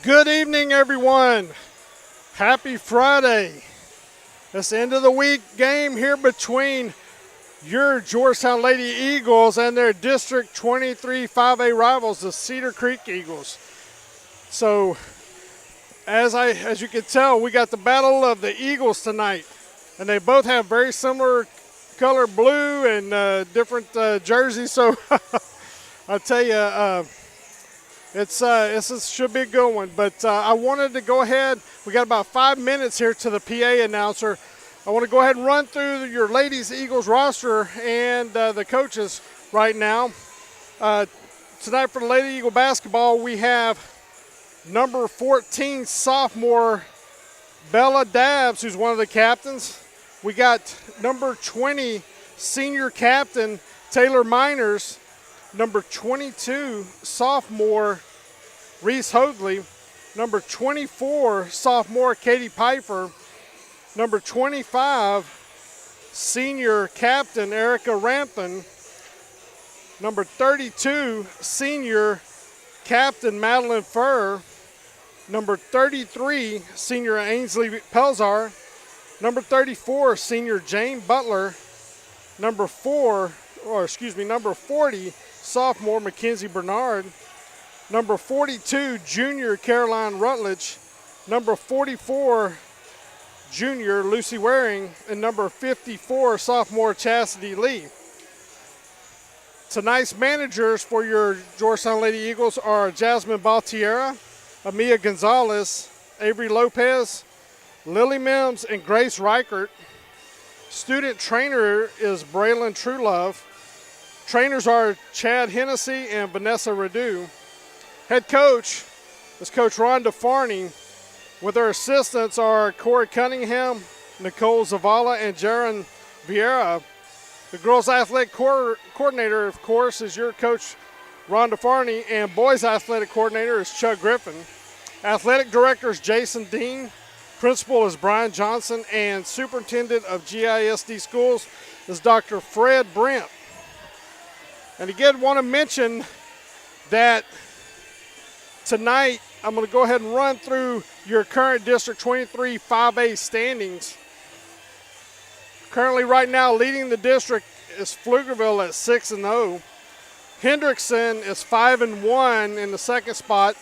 Good evening, everyone. Happy Friday. It's the end of the week game here between your Georgetown Lady Eagles and their District 23 5A rivals, the Cedar Creek Eagles. So, as you can tell, we got the battle of the Eagles tonight, and they both have very similar color blue and different jerseys. So, I tell you. This should be a good one, but I wanted to go ahead. We got about 5 minutes here to the PA announcer. I want to go ahead and run through your ladies Eagles roster and the coaches right now. Tonight for the Lady Eagle basketball, we have number 14 sophomore Bella Dabbs, who's one of the captains. We got number 20 senior captain Taylor Miners. Number 22, sophomore Reese Hoadley. Number 24, sophomore Katie Piper. Number 25, senior captain Erica Rampton. Number 32, senior captain Madeline Furr. Number 33, senior Ainsley Pelzar. Number 34, senior Jane Butler. Number 40, sophomore Mackenzie Bernard. Number 42, junior Caroline Rutledge. Number 44, junior Lucy Waring. And number 54, sophomore Chastity Lee. Tonight's managers for your Georgetown Lady Eagles are Jasmine Baltiera, Amia Gonzalez, Avery Lopez, Lily Mims, and Grace Reichert. Student trainer is Braylon Truelove. Trainers are Chad Hennessy and Vanessa Radu. Head coach is Coach Rhonda Farney. With her assistants are Corey Cunningham, Nicole Zavala, and Jaron Vieira. The girls' athletic coordinator, of course, is your coach Rhonda Farney, and boys' athletic coordinator is Chuck Griffin. Athletic director is Jason Dean. Principal is Brian Johnson, and superintendent of GISD schools is Dr. Fred Brent. And again, want to mention that tonight I'm going to go ahead and run through your current District 23 5A standings. Currently right now leading the district is Pflugerville at 6-0. Hendrickson is 5-1 in the second spot.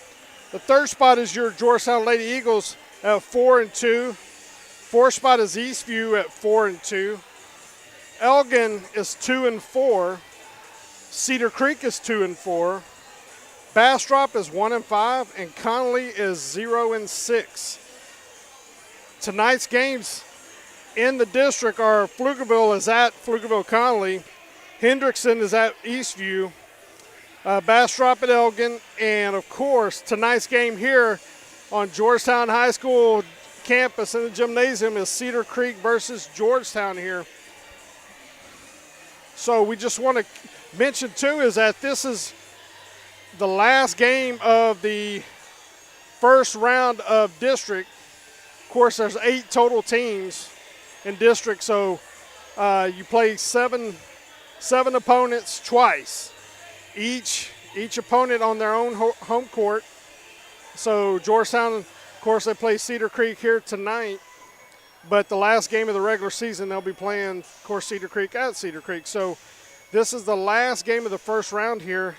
The third spot is your Georgetown Lady Eagles at 4-2. Fourth spot is Eastview at 4-2. Elgin is 2-4. Cedar Creek is 2-4. Bastrop is 1-5, and Connolly is 0-6. Tonight's games in the district are Pflugerville is at Pflugerville Connolly, Hendrickson is at Eastview, Bastrop at Elgin, and of course tonight's game here on Georgetown High School campus in the gymnasium is Cedar Creek versus Georgetown here. So we just want to mention too is that this is the last game of the first round of district. Of course, there's 8 total teams in district, so you play seven opponents twice. Each opponent on their own home court. So Georgetown, of course, they play Cedar Creek here tonight. But the last game of the regular season, they'll be playing, of course, Cedar Creek at Cedar Creek. So this is the last game of the first round here.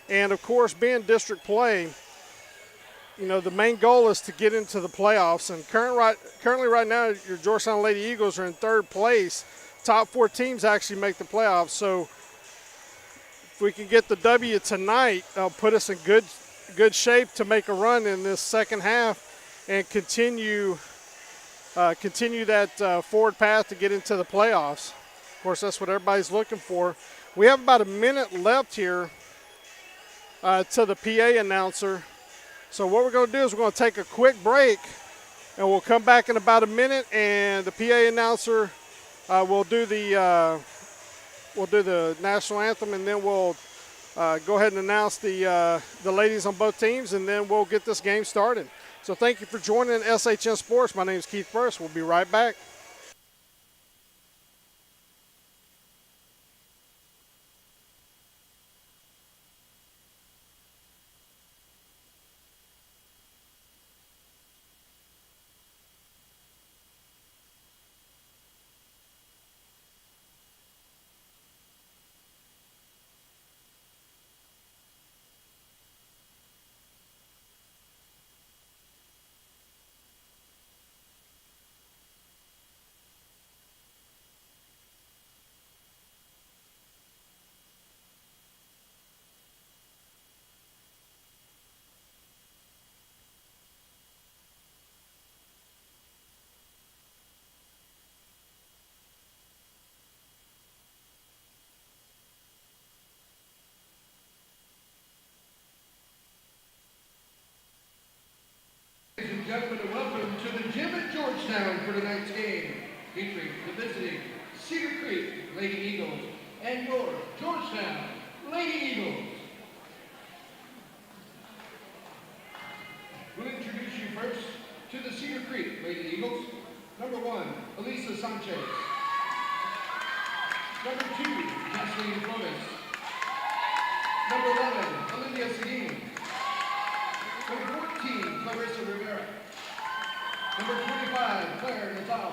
And, of course, being district play, you know, the main goal is to get into the playoffs. And currently right now, your Georgetown Lady Eagles are in third place. Top 4 teams actually make the playoffs. So if we can get the W tonight, that'll put us in good shape to make a run in this second half and continue that forward path to get into the playoffs. Of course, that's what everybody's looking for. We have about a minute left here to the PA announcer. So what we're going to do is we're going to take a quick break, and we'll come back in about a minute, and the PA announcer will do the national anthem, and then we'll go ahead and announce the ladies on both teams, and then we'll get this game started. So thank you for joining SHN Sports. My name is Keith Burst. We'll be right back. Georgetown for tonight's game, featuring the visiting Cedar Creek Lady Eagles and your Georgetown Lady Eagles. We'll introduce you first to the Cedar Creek Lady Eagles. Number 1, Elisa Sanchez. Number 2, Kathleen Flores. Number 11, Olivia Seguin. Number 14, Clarissa Rivera. Number 25, Claire Natal.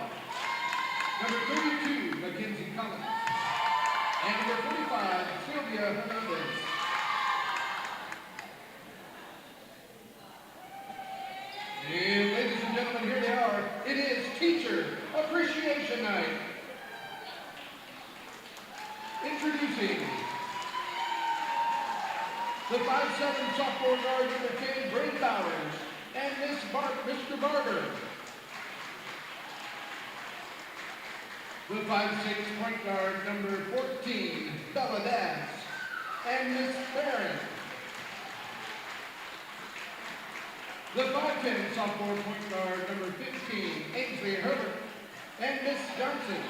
Number 32, Mackenzie Collins. And number 45, Sylvia Hernandez. And ladies and gentlemen, here they are. It is Teacher Appreciation Night. Introducing the 5'7" sophomore guard number 10, Brady Bowers, and Mr. Barber. The 5'6" point guard number 14, Bella Dabbs, and Miss Barron. The 5'10" sophomore point guard number 15, Ainsley Herbert, and Miss Johnson.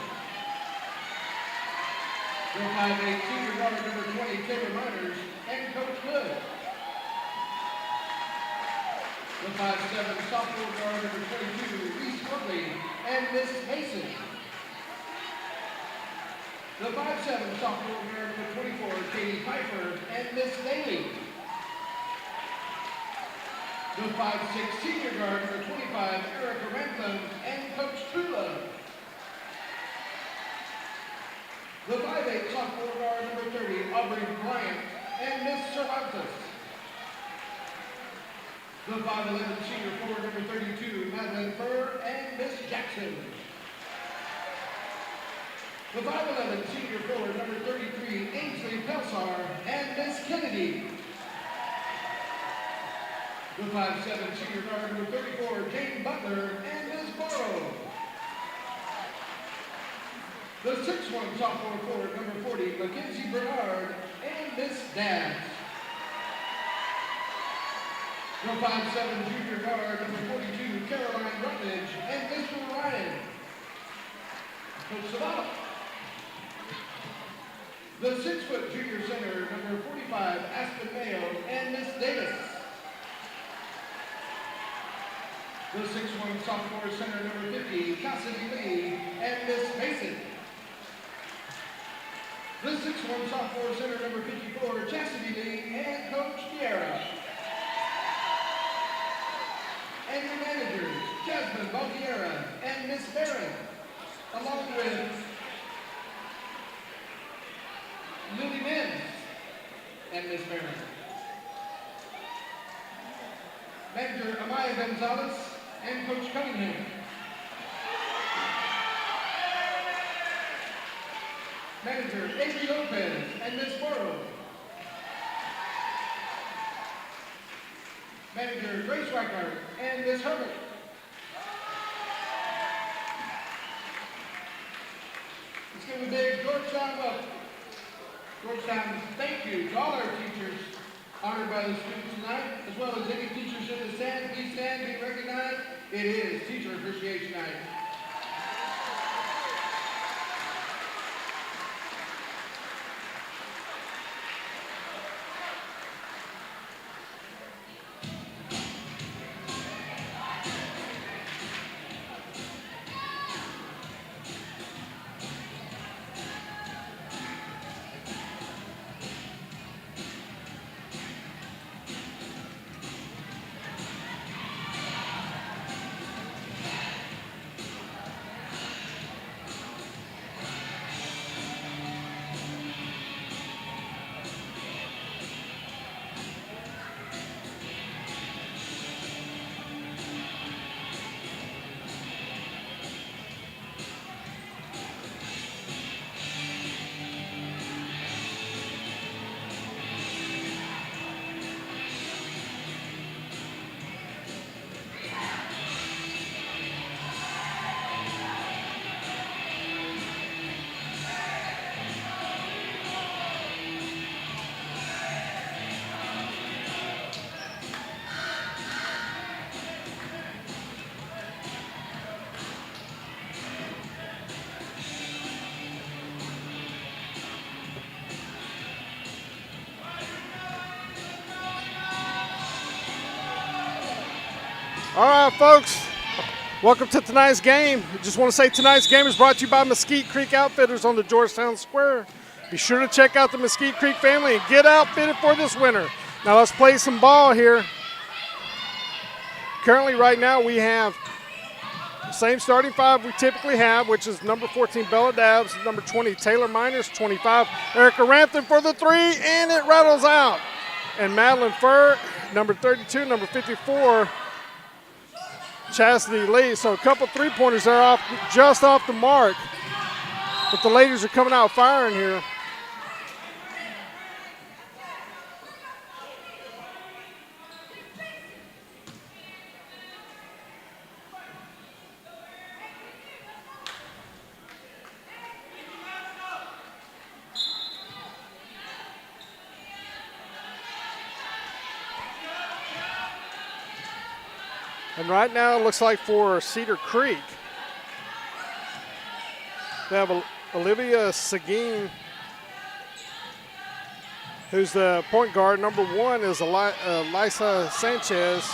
The 5'8" senior guard number 20, Taylor Miners, and Coach Good. The 5'7" sophomore guard number 22, Reese Woodley, and Miss Mason. The 5'7" sophomore guard number 24, Katie Pfeiffer, and Miss Daly. The 5'6" senior guard number 25, Erica Rantham, and Coach Trula. The 5'8" sophomore guard number 30, Aubrey Bryant, and Miss Cervantes. The 5'11" senior forward number 32, Madeline Furr, and Miss Jackson. The 5'11" senior forward number 33, Ainsley Pelsar, and Miss Kennedy. The 5'7" senior guard number 34, Jane Butler, and Miss Morrow. The 6'1" sophomore forward number 40, Mackenzie Bernard, and Miss Dabbs. The 5'7" junior guard number 42, Caroline Rutledge, and Mr. Ryan. Coach Zavala. The 6' junior center number 45, Aspen Mayo, and Miss Davis. The 6'1" sophomore center number 50, Cassidy Lee, and Miss Mason. The 6'1" sophomore center number 54, Chastity Lee, and Coach Tierra. And your managers, Jasmine Baltiera and Miss Barron, along with Lily Mims and Miss Barron. Manager Amaya Gonzalez and Coach Cunningham. Manager Avery Lopez and Miss Morrow. Manager Grace Reichert and Miss Herbert. Let's give a big Georgetown welcome. Georgetown, thank you to all our teachers honored by the students tonight, as well as any teachers in the stand. Please stand, be recognized. It is Teacher Appreciation Night. All right, folks. Welcome to tonight's game. I just want to say tonight's game is brought to you by Mesquite Creek Outfitters on the Georgetown Square. Be sure to check out the Mesquite Creek family and get outfitted for this winter. Now let's play some ball here. Currently, right now, we have the same starting five we typically have, which is number 14, Bella Dabbs, number 20, Taylor Miners, 25, Erica Rampton for the three, and it rattles out. And Madeline Furr, number 32, number 54, Chastity Lee. So a couple three-pointers there just off the mark. But the ladies are coming out firing here. And right now it looks like for Cedar Creek, they have Olivia Seguin, who's the point guard. Number 1 is Lisa Sanchez.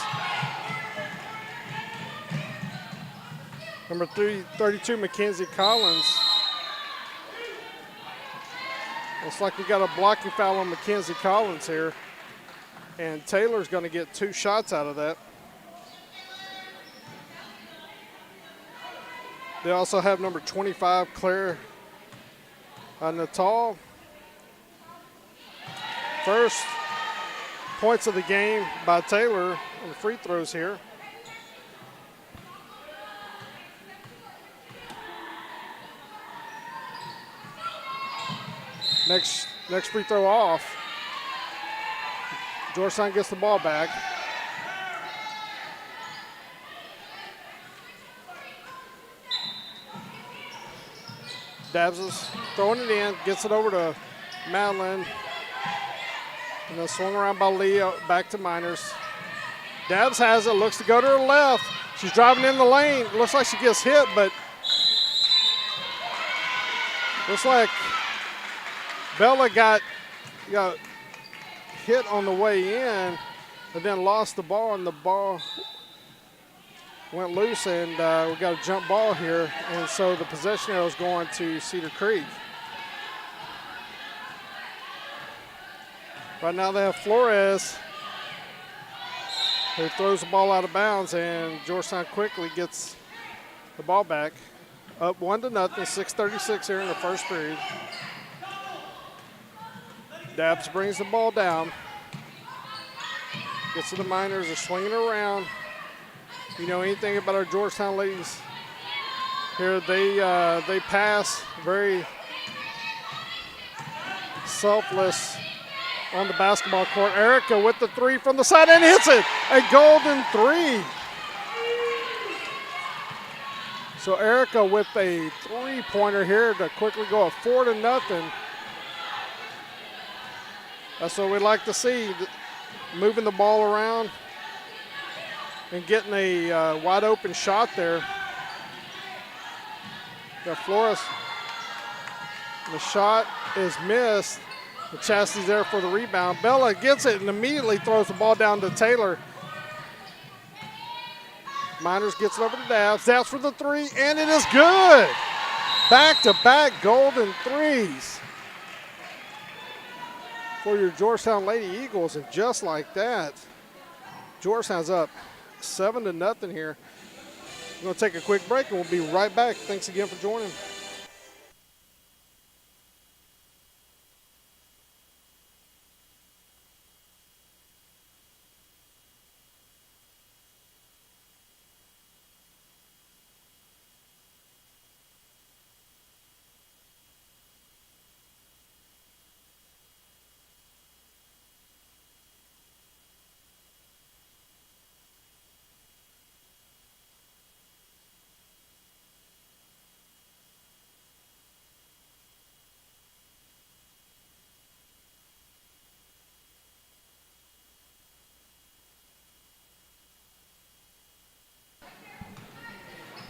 Number 32, Mackenzie Collins. Looks like we got a blocking foul on Mackenzie Collins here. And Taylor's going to get 2 shots out of that. They also have number 25, Claire Natal. First points of the game by Taylor on the free throws here. Next free throw off. Georgetown gets the ball back. Dabbs is throwing it in, gets it over to Madeline. And then swung around by Lee, back to Miners. Dabbs has it, looks to go to her left. She's driving in the lane. Looks like she gets hit, but looks like Bella got hit on the way in, and then lost the ball, and the ball went loose, and we got a jump ball here, and so the possession arrow is going to Cedar Creek. Right now they have Flores, who throws the ball out of bounds, and Georgetown quickly gets the ball back. Up 1-0, 6:36 here in the first period. Dabbs brings the ball down. Gets to the Miners, they're swinging around. You know anything about our Georgetown ladies here, they pass very selfless on the basketball court. Erica with the three from the side and hits it. A golden three. So Erica with a three-pointer here to quickly go up 4-0. That's what we like to see, moving the ball around and getting a wide open shot there. Got Flores. The shot is missed. The Chastity's there for the rebound. Bella gets it and immediately throws the ball down to Taylor. Miners gets it over to Dabbs. Dabbs for the three, and it is good. Back-to-back golden threes for your Georgetown Lady Eagles, and just like that, Georgetown's up 7-0 here. We're going to take a quick break, and we'll be right back. Thanks again for joining.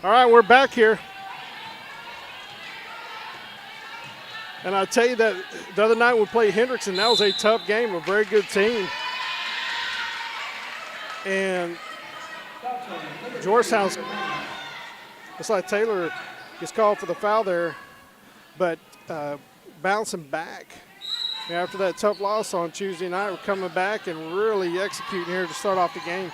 All right, we're back here. And I tell you that the other night we played Hendrickson, that was a tough game, a very good team. And Georgetown's, it's like Taylor gets called for the foul there, but bouncing back. After that tough loss on Tuesday night, we're coming back and really executing here to start off the game.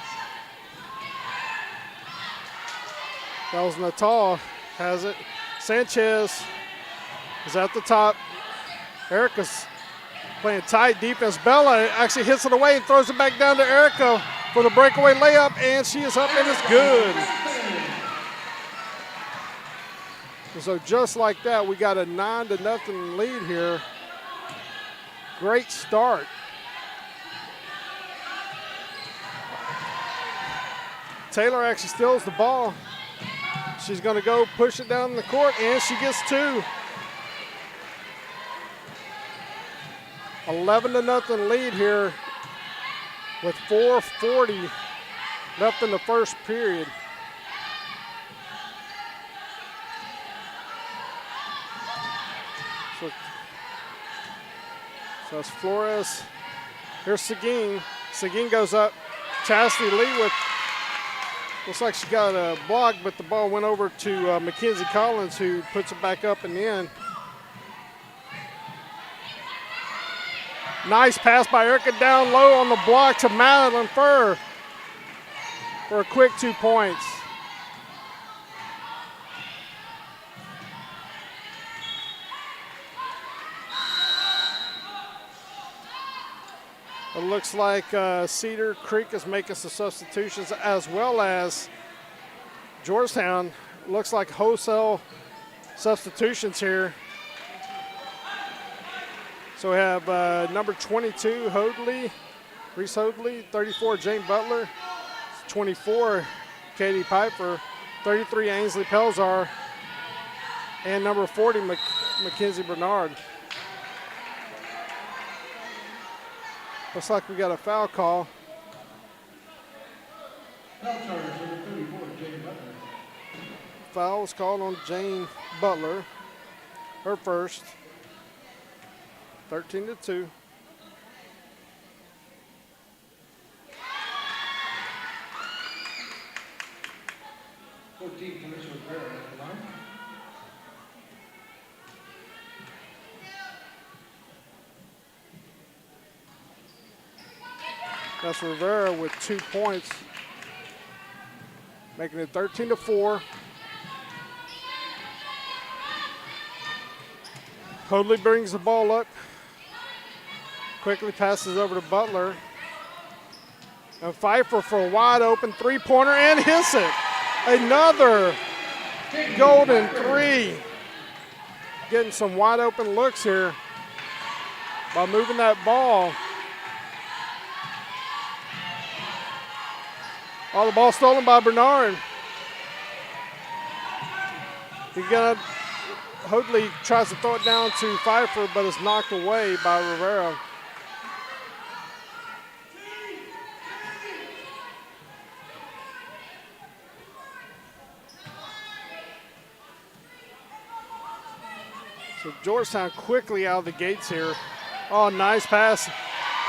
That was Natal, has it. Sanchez is at the top. Erica's playing tight defense. Bella actually hits it away and throws it back down to Erica for the breakaway layup, and she is up and it's good. And so just like that, we got a 9-0 lead here. Great start. Taylor actually steals the ball. She's going to go push it down the court, and she gets 2. 11-0 lead here with 4:40 left in the first period. So it's Flores. Here's Seguin. Seguin goes up. Chastity Lee with, looks like she got a block, but the ball went over to Mackenzie Collins, who puts it back up and in. Nice pass by Erica down low on the block to Madeline Furr for a quick 2 points. It looks like Cedar Creek is making some substitutions, as well as Georgetown. Looks like wholesale substitutions here. So we have number 22, Hoadley, Reese Hoadley, 34, Jane Butler, 24, Katie Piper, 33, Ainsley Pelzar, and number 40, Mackenzie Bernard. Looks like we got a foul call. Foul was called on Jane Butler, her first. 13-2. That's Rivera with 2 points, making it 13-4. Hoadley brings the ball up, quickly passes over to Butler. And Pfeiffer for a wide open 3-pointer and hits it. Another golden 3. Getting some wide open looks here by moving that ball. Oh, the ball stolen by Bernard. Hoadley tries to throw it down to Pfeiffer, but it's knocked away by Rivera. So Georgetown quickly out of the gates here. Oh, nice pass.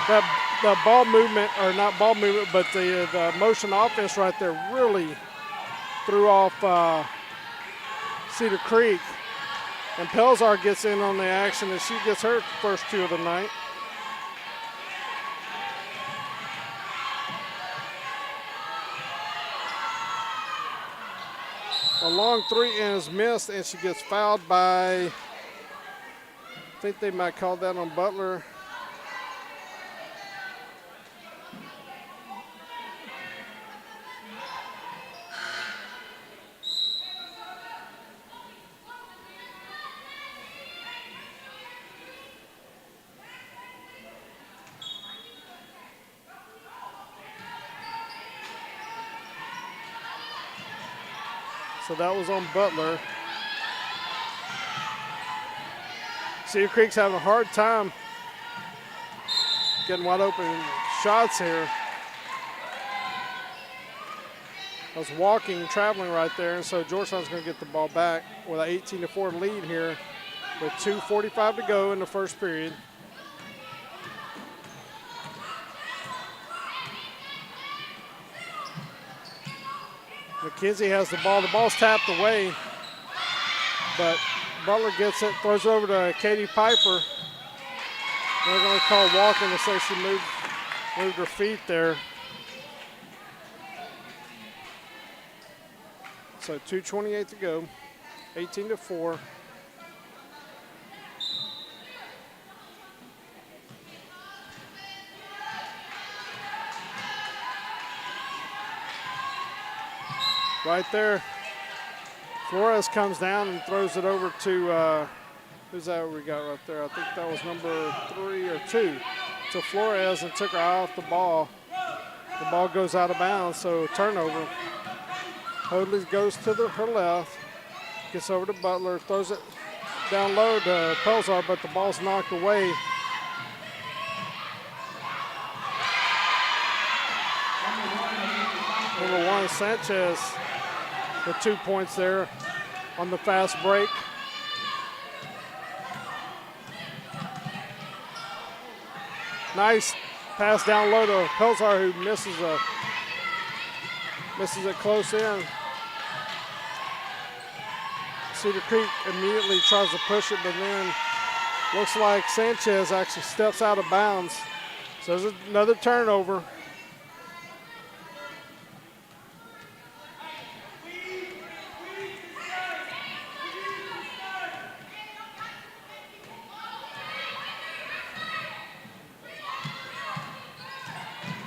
The ball movement, or not ball movement, but the motion offense right there really threw off Cedar Creek. And Pelzar gets in on the action, and she gets her first 2 of the night. A long 3 is missed, and she gets fouled by, I think they might call that on Butler. So that was on Butler. Cedar Creek's having a hard time getting wide open shots here. I was walking, traveling right there, and so Georgetown's going to get the ball back with an 18-4 lead here with 2:45 to go in the first period. McKenzie has the ball. The ball's tapped away, but Butler gets it, throws it over to Katie Piper. They're going to call walking to say she moved her feet there. So 2:28 to go, 18-4. Right there, Flores comes down and throws it over to, who's that we got right there? I think that was number 3 or 2. To Flores and took her eye off the ball. The ball goes out of bounds, so turnover. Hoadley goes to her left, gets over to Butler, throws it down low to Pelzar, but the ball's knocked away. Number 1, Sanchez, with 2 points there on the fast break. Nice pass down low to Pelzar, who misses it close in. Cedar Creek immediately tries to push it, but then looks like Sanchez actually steps out of bounds. So there's another turnover.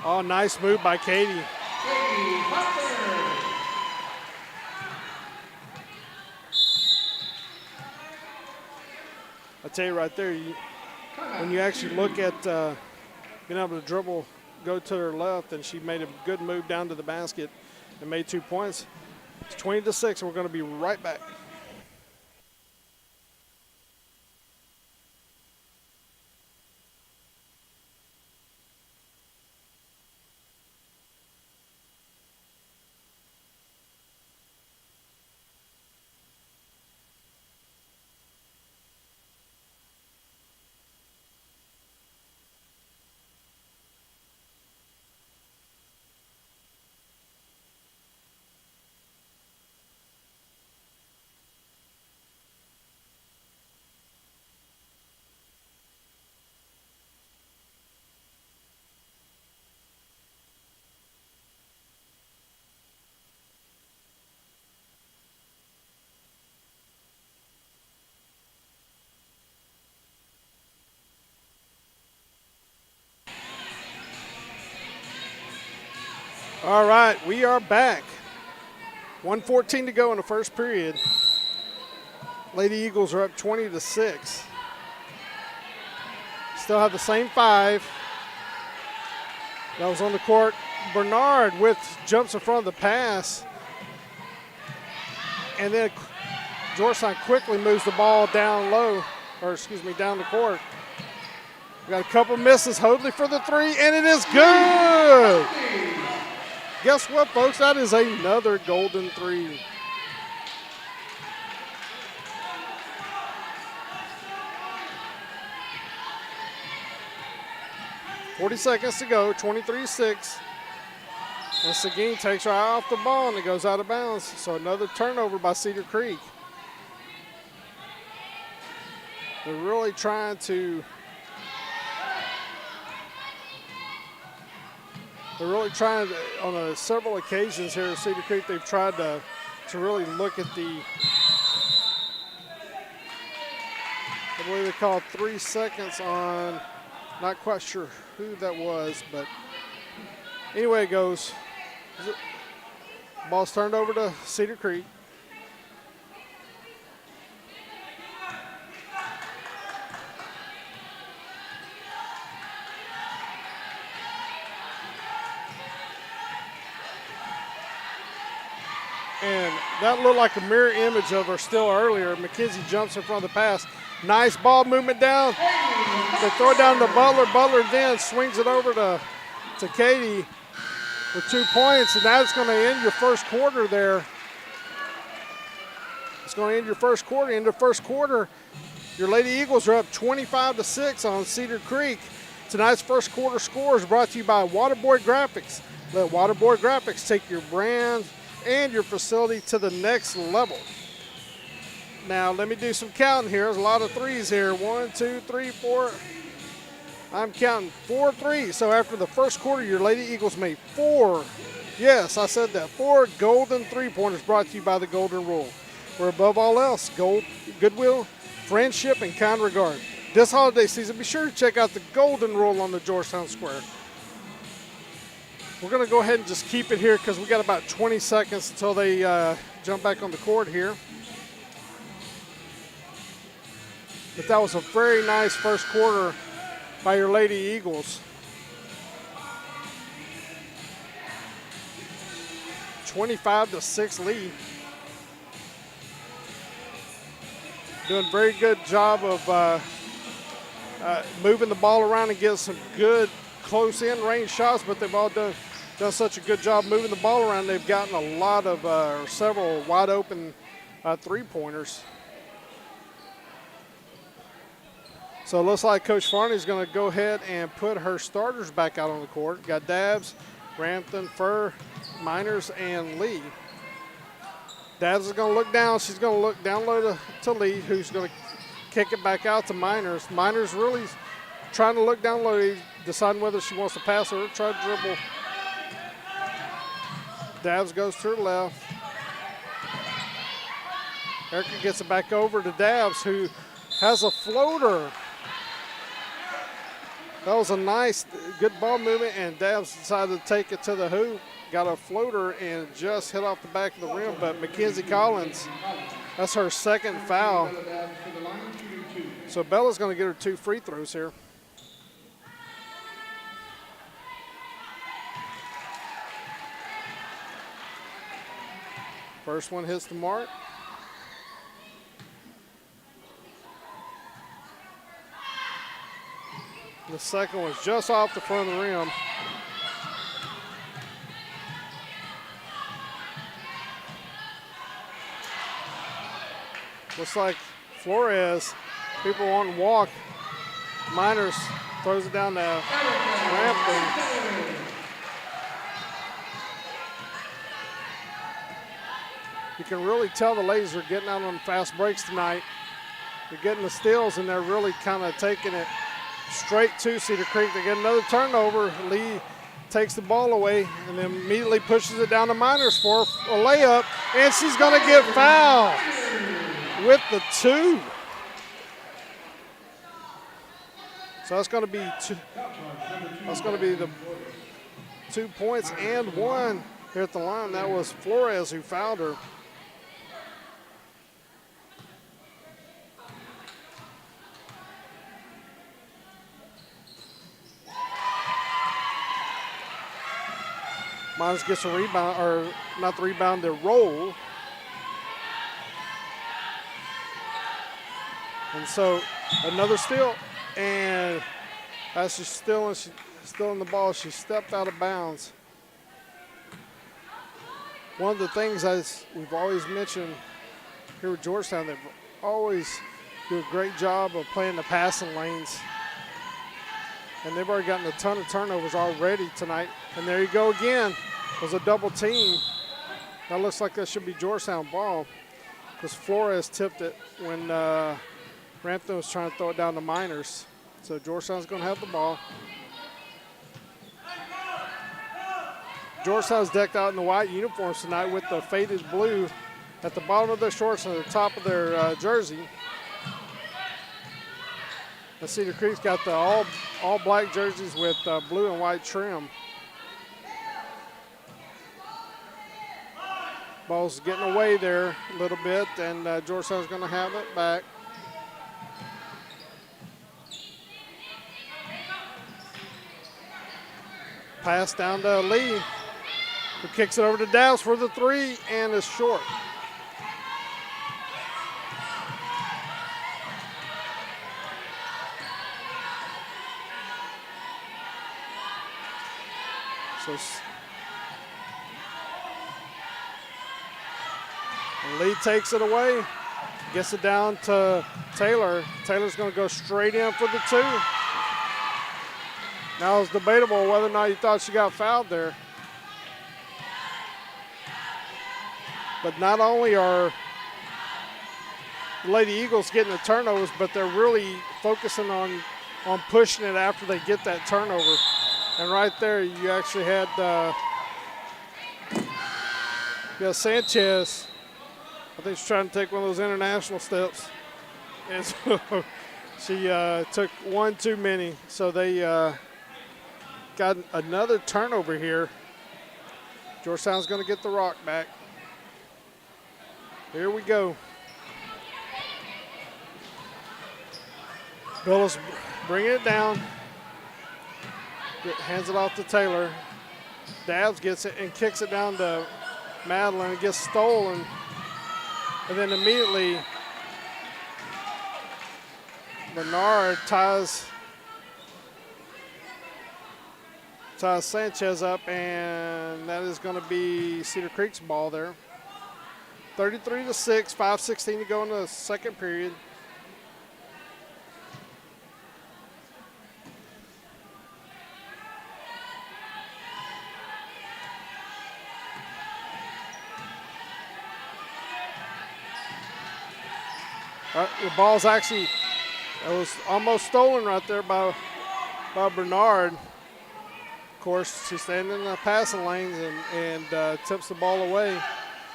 Oh, nice move by Katie. I tell you right there, when you actually look at being able to dribble, go to her left, and she made a good move down to the basket and made 2 points. It's 20-6, and we're going to be right back. All right, we are back. 1:14 to go in the first period. Lady Eagles are up 20-6. Still have the same 5. That was on the court. Bernard jumps in front of the pass. And then Georgetown quickly moves the ball down low, down the court. We got a couple misses. Hoadley for the 3, and it is good. Guess what, folks? That is another golden 3. .40 seconds to go, 23-6. And Seguin takes her eye off the ball, and it goes out of bounds. So another turnover by Cedar Creek. They're really trying to on several occasions here at Cedar Creek, they've tried to really look at I believe they called 3 seconds on, not quite sure who that was, but anyway it goes. Ball's turned over to Cedar Creek. And that looked like a mirror image of her still earlier. McKenzie jumps in front of the pass. Nice ball movement down. They throw it down to Butler. Butler then swings it over to Katie with 2 points. And that's going to end your first quarter there. It's going to end your first quarter. In the first quarter, your Lady Eagles are up 25-6 on Cedar Creek. Tonight's first quarter score is brought to you by Waterboard Graphics. Let Waterboard Graphics take your brand and your facility to the next level. Now, let me do some counting here. There's a lot of threes here. 1, 2, 3, 4. I'm counting 4 threes. So after the first quarter, your Lady Eagles made 4. Yes, I said that. 4 golden three-pointers brought to you by the Golden Rule. Where above all else, goodwill, friendship, and kind regard. This holiday season, be sure to check out the Golden Rule on the Georgetown Square. We're going to go ahead and just keep it here because we got about 20 seconds until they jump back on the court here. But that was a very nice first quarter by your Lady Eagles. 25-6 lead. Doing a very good job of moving the ball around and getting some good close-in range shots, but they've all done such a good job moving the ball around. They've gotten a lot of several wide-open three-pointers. So it looks like Coach Farney is going to go ahead and put her starters back out on the court. Got Dabbs, Rampton, Furr, Miners, and Lee. Dabbs is going to look down. She's going to look down low to Lee, who's going to kick it back out to Miners. Miners really trying to look down low, deciding whether she wants to pass or try to dribble. Dabbs goes to her left. Erica gets it back over to Dabbs, who has a floater. That was a nice, good ball movement, and Dabbs decided to take it to the hoop. Got a floater and just hit off the back of the rim, but Mackenzie Collins, that's her second foul. So Bella's going to get her 2 free throws here. First one hits the mark. The second was just off the front of the rim. Looks like Flores, people want to walk. Miners throws it down to Rampton. You can really tell the ladies are getting out on fast breaks tonight. They're getting the steals, and they're really kind of taking it straight to Cedar Creek. They get another turnover. Lee takes the ball away and then immediately pushes it down to Miners for a layup, and she's going to get fouled with the 2. So that's going to be the 2 points and 1 here at the line. That was Flores who fouled her. Miners gets a rebound, or not the rebound, the roll. And so another steal, and as she's still in the ball, she stepped out of bounds. One of the things, as we've always mentioned here with Georgetown, they always do a great job of playing the passing lanes. And they've already gotten a ton of turnovers already tonight. And there you go again. It was a double team. That looks like that should be Georgetown ball, because Flores tipped it when Rampton was trying to throw it down to Miners. So Georgetown's going to have the ball. Georgetown's decked out in the white uniforms tonight with the faded blue at the bottom of their shorts and the top of their jersey. And Cedar Creek's got the all black jerseys with blue and white trim. Ball's getting away there a little bit, and Georgetown's going to have it back. Pass down to Lee, who kicks it over to Dowse for the 3 and is short. So Lee takes it away, gets it down to Taylor. Taylor's going to go straight in for the 2. Now it's debatable whether or not you thought she got fouled there. But not only are the Lady Eagles getting the turnovers, but they're really focusing on pushing it after they get that turnover. And right there, you actually had Sanchez. I think she's trying to take one of those international steps. And so she took one too many. So they got another turnover here. Georgetown's going to get the rock back. Here we go. Billis bringing it down. Hands it off to Taylor. Dabbs gets it and kicks it down to Madeline. It gets stolen. And then immediately Bernard ties Sanchez up, and that is going to be Cedar Creek's ball there. 33-6, 5:16 to go in the second period. The ball's actually, it was almost stolen right there by Bernard. Of course, she's standing in the passing lanes and tips the ball away.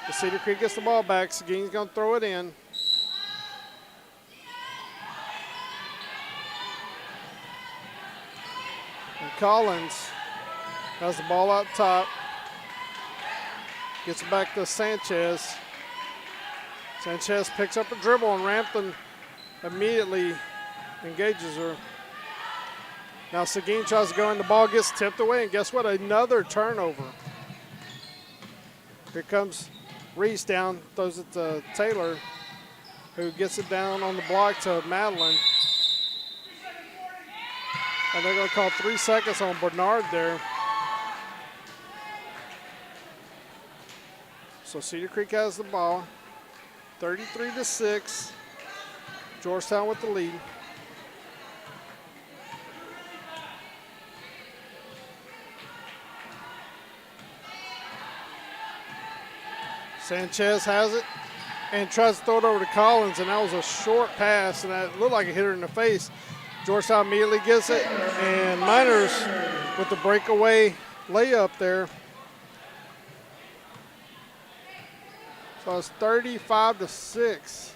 The Cedar Creek gets the ball back. Seguin's going to throw it in. And Collins has the ball out top. Gets it back to Sanchez. Sanchez picks up a dribble, and Rampton immediately engages her. Now Seguin tries to go in, the ball gets tipped away, and guess what? Another turnover. Here comes Reese down, throws it to Taylor, who gets it down on the block to Madeline. And they're going to call 3 seconds on Bernard there. So Cedar Creek has the ball. 33-6. Georgetown with the lead. Sanchez has it and tries to throw it over to Collins, and that was a short pass, and that looked like it hit her in the face. Georgetown immediately gets it, and Miners with the breakaway layup there. So it's 35-6.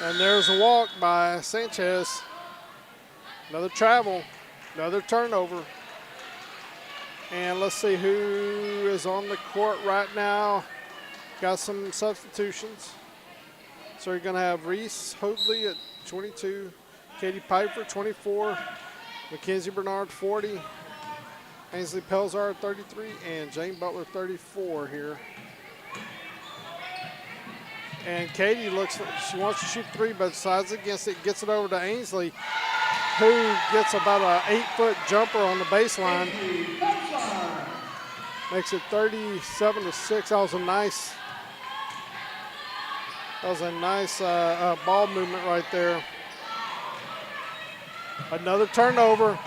And there's a walk by Sanchez. Another travel, another turnover. And let's see who is on the court right now. Got some substitutions. So you're going to have Reese Hoadley at 22, Katie Piper 24, Mackenzie Bernard 40, Ainsley Pelzar 33, and Jane Butler 34 here. And Katie looks like she wants to shoot three, but decides against it, gets it over to Ainsley, who gets about an 8-foot jumper on the baseline. Makes it 37-6. That was a nice ball movement right there. Another turnover.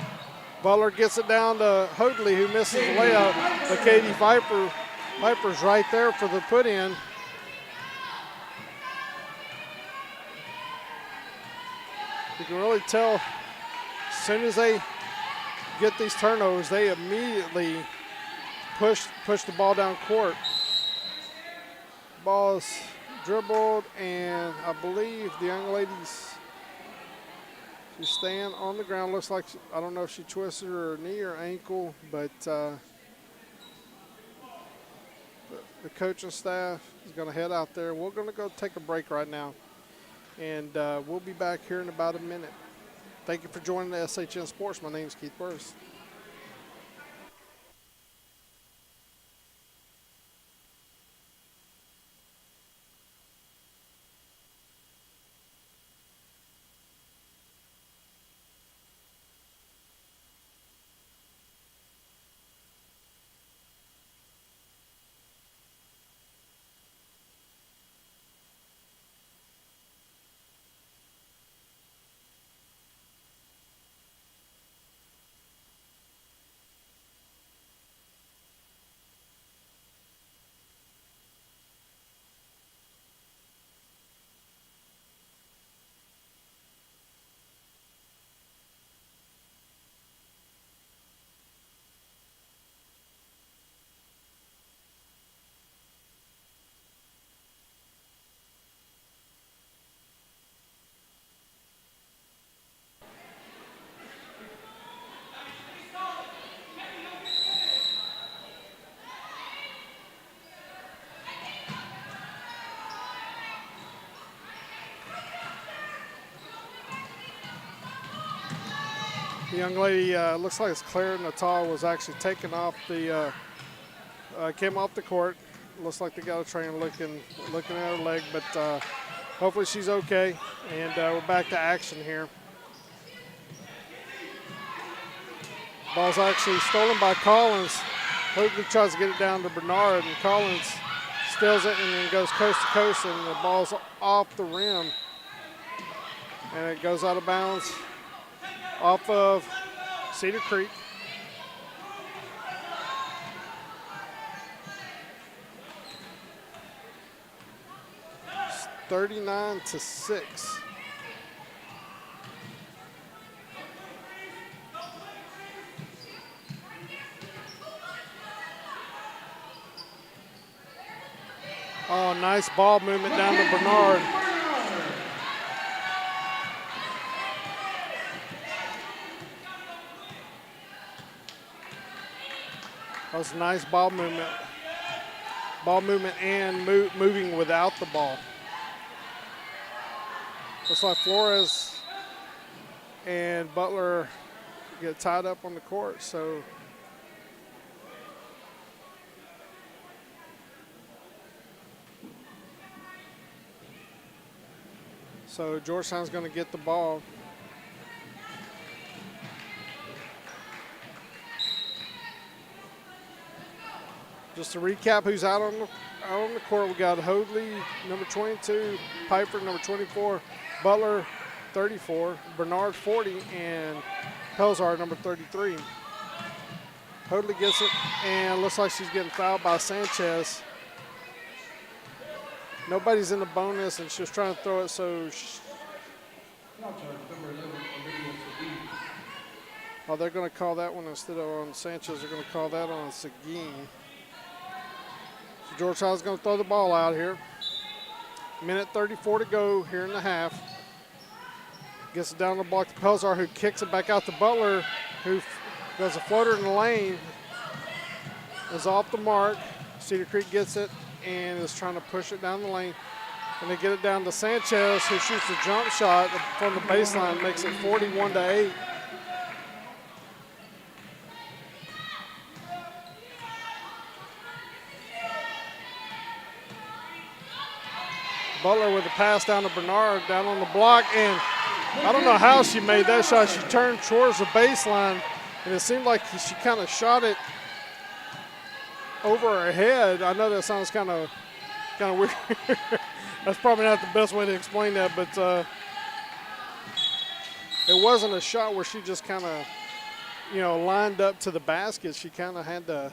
Butler gets it down to Hoadley, who misses the layup. But Katie Piper's right there for the put in. You can really tell as soon as they get these turnovers, they immediately push the ball down court. Ball is dribbled, and I believe the young ladies, she's staying on the ground. Looks like, I don't know if she twisted her knee or ankle, but the coaching staff is going to head out there. We're going to go take a break right now, and we'll be back here in about a minute. Thank you for joining the SHN Sports. My name is Keith Burris. The young lady, looks like it's Claire Natal, was actually taken off the, came off the court. Looks like they got a trainer looking at her leg, but hopefully she's okay. And we're back to action here. Ball's actually stolen by Collins. Hoadley tries to get it down to Bernard, and Collins steals it and then goes coast to coast, and the ball's off the rim. And it goes out of bounds off of Cedar Creek. It's 39-6. Oh, nice ball movement down to Bernard. That was a nice ball movement. Ball movement and moving without the ball. Looks like Flores and Butler get tied up on the court, so Georgetown's going to get the ball. Just to recap who's out on the court, we got Hoadley, number 22, Piper, number 24, Butler, 34, Bernard, 40, and Pelzar, number 33. Hoadley gets it, and looks like she's getting fouled by Sanchez. Nobody's in the bonus, and she was trying to throw it, so they're going to call that one instead of on Sanchez. They're going to call that on Seguin. So Georgetown's going to throw the ball out here. Minute 34 to go here in the half. Gets it down the block to Pelzar, who kicks it back out to Butler, who does a floater in the lane. Is off the mark. Cedar Creek gets it and is trying to push it down the lane. And they get it down to Sanchez, who shoots a jump shot from the baseline, makes it 41-8. Butler with a pass down to Bernard, down on the block, and I don't know how she made that shot. She turned towards the baseline, and it seemed like she kind of shot it over her head. I know that sounds kind of weird. That's probably not the best way to explain that, but it wasn't a shot where she just kind of, lined up to the basket. She kind of had to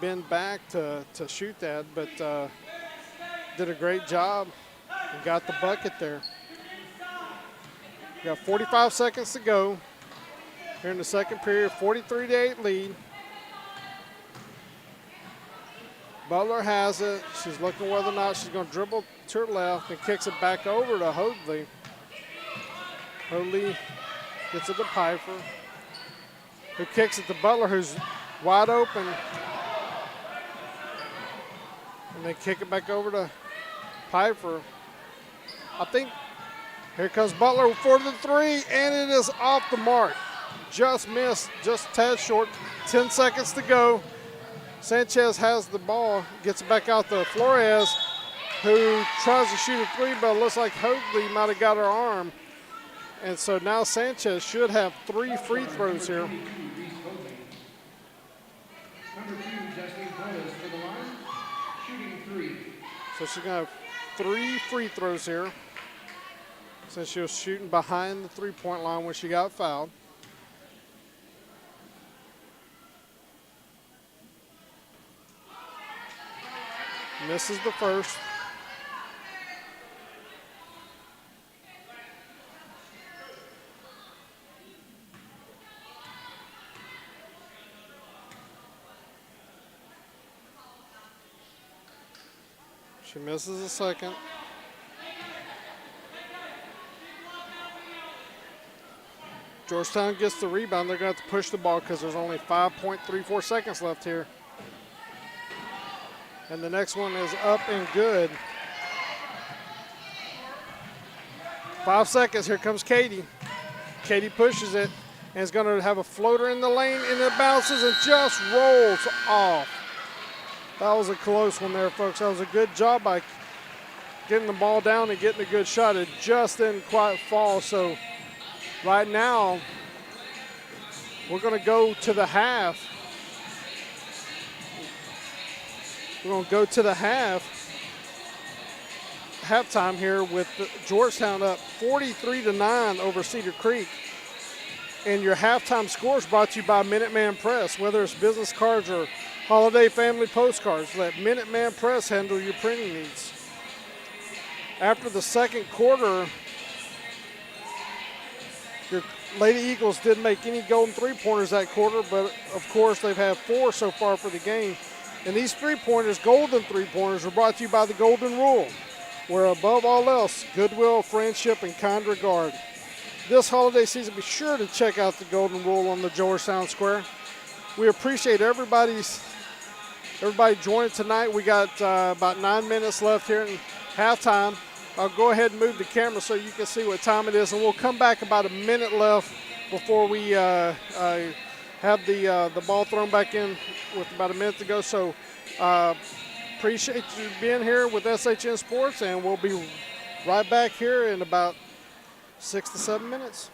bend back to shoot that, but did a great job and got the bucket there. We got 45 seconds to go here in the second period, 43-8 lead. Butler has it. She's looking whether or not she's going to dribble to her left and kicks it back over to Hoadley. Hoadley gets it to Piper, who kicks it to Butler, who's wide open. And they kick it back over to Piper. I think here comes Butler for the three, and it is off the mark. Just missed, just a tad short. 10 seconds to go. Sanchez has the ball, gets it back out to Flores, who tries to shoot a three, but it looks like Hoadley might have got her arm. And so now Sanchez should have 3 free throws here. Number 2, Justine Torres to the line, shooting 3. So she's going to have 3 free throws here, since she was shooting behind the three-point line when she got fouled. Misses the first. She misses the second. Georgetown gets the rebound. They're going to have to push the ball because there's only 5.34 seconds left here. And the next one is up and good. 5 seconds. Here comes Katie. Katie pushes it. and is going to have a floater in the lane, and it bounces and just rolls off. That was a close one there, folks. That was a good job by getting the ball down and getting a good shot. It just didn't quite fall. So right now, we're going to go to the half. We're going to go to the halftime here with Georgetown up 43-9 over Cedar Creek. And your halftime score is brought to you by Minuteman Press. Whether it's business cards or holiday family postcards, let Minuteman Press handle your printing needs. After the second quarter, your Lady Eagles didn't make any golden three-pointers that quarter, but of course they've had 4 so far for the game. And these three-pointers, golden three-pointers, are brought to you by the Golden Rule, where above all else, goodwill, friendship, and kind regard. This holiday season, be sure to check out the Golden Rule on the Georgetown Square. We appreciate everybody joining tonight. We got about 9 minutes left here in halftime. I'll go ahead and move the camera so you can see what time it is, and we'll come back about a minute left before we have the ball thrown back in with about a minute to go. So appreciate you being here with SHN Sports, and we'll be right back here in about 6 to 7 minutes.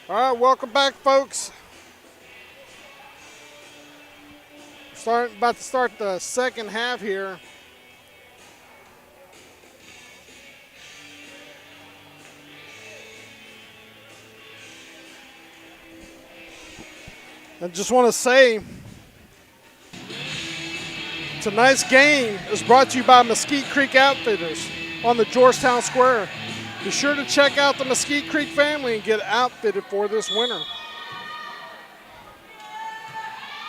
All right, welcome back, folks. About to start the second half here. I just want to say, tonight's game is brought to you by Mesquite Creek Outfitters on the Georgetown Square. Be sure to check out the Mesquite Creek family and get outfitted for this winter.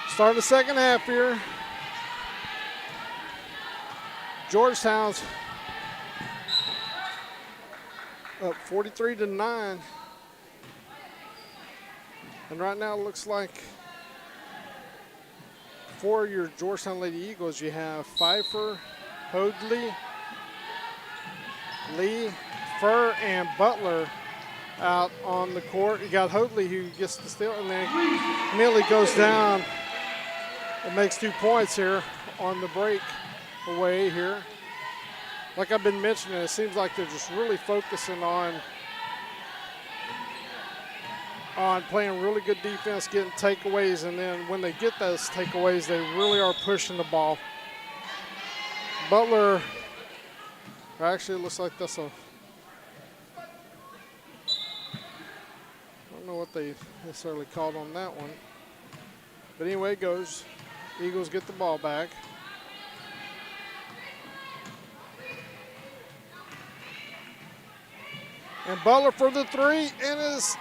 Starting the second half here. Georgetown's up 43-9. And right now it looks like for your Georgetown Lady Eagles, you have Pfeiffer, Hoadley, Lee, Furr, and Butler out on the court. You got Hoadley who gets the steal, and then immediately goes down and makes 2 points here on the break away here. Like I've been mentioning, it seems like they're just really focusing on playing really good defense, getting takeaways, and then when they get those takeaways, they really are pushing the ball. Butler, actually it looks like that's a, I don't know what they necessarily called on that one. But anyway, it goes. Eagles get the ball back. And Butler for the three, and is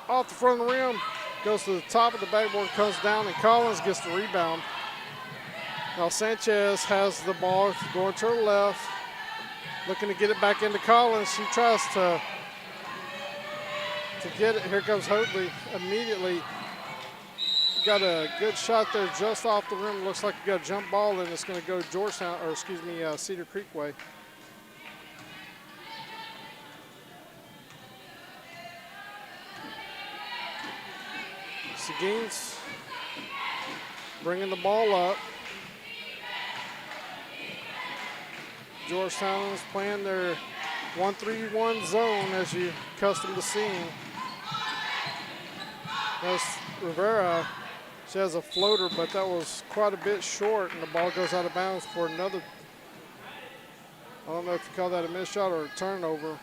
off the front of the rim, goes to the top of the backboard, comes down, and Collins gets the rebound. Now Sanchez has the ball going to her left, looking to get it back into Collins. She tries to get it. Here comes Hoadley immediately. Got a good shot there just off the rim. Looks like you got a jump ball, and it's going to go Georgetown, or excuse me, Cedar Creek way. Seguin's bringing the ball up. Georgetown is playing their 1-3-1 zone, as you're accustomed to seeing. That's Rivera. She has a floater, but that was quite a bit short, and the ball goes out of bounds for another. I don't know if you call that a missed shot or a turnover.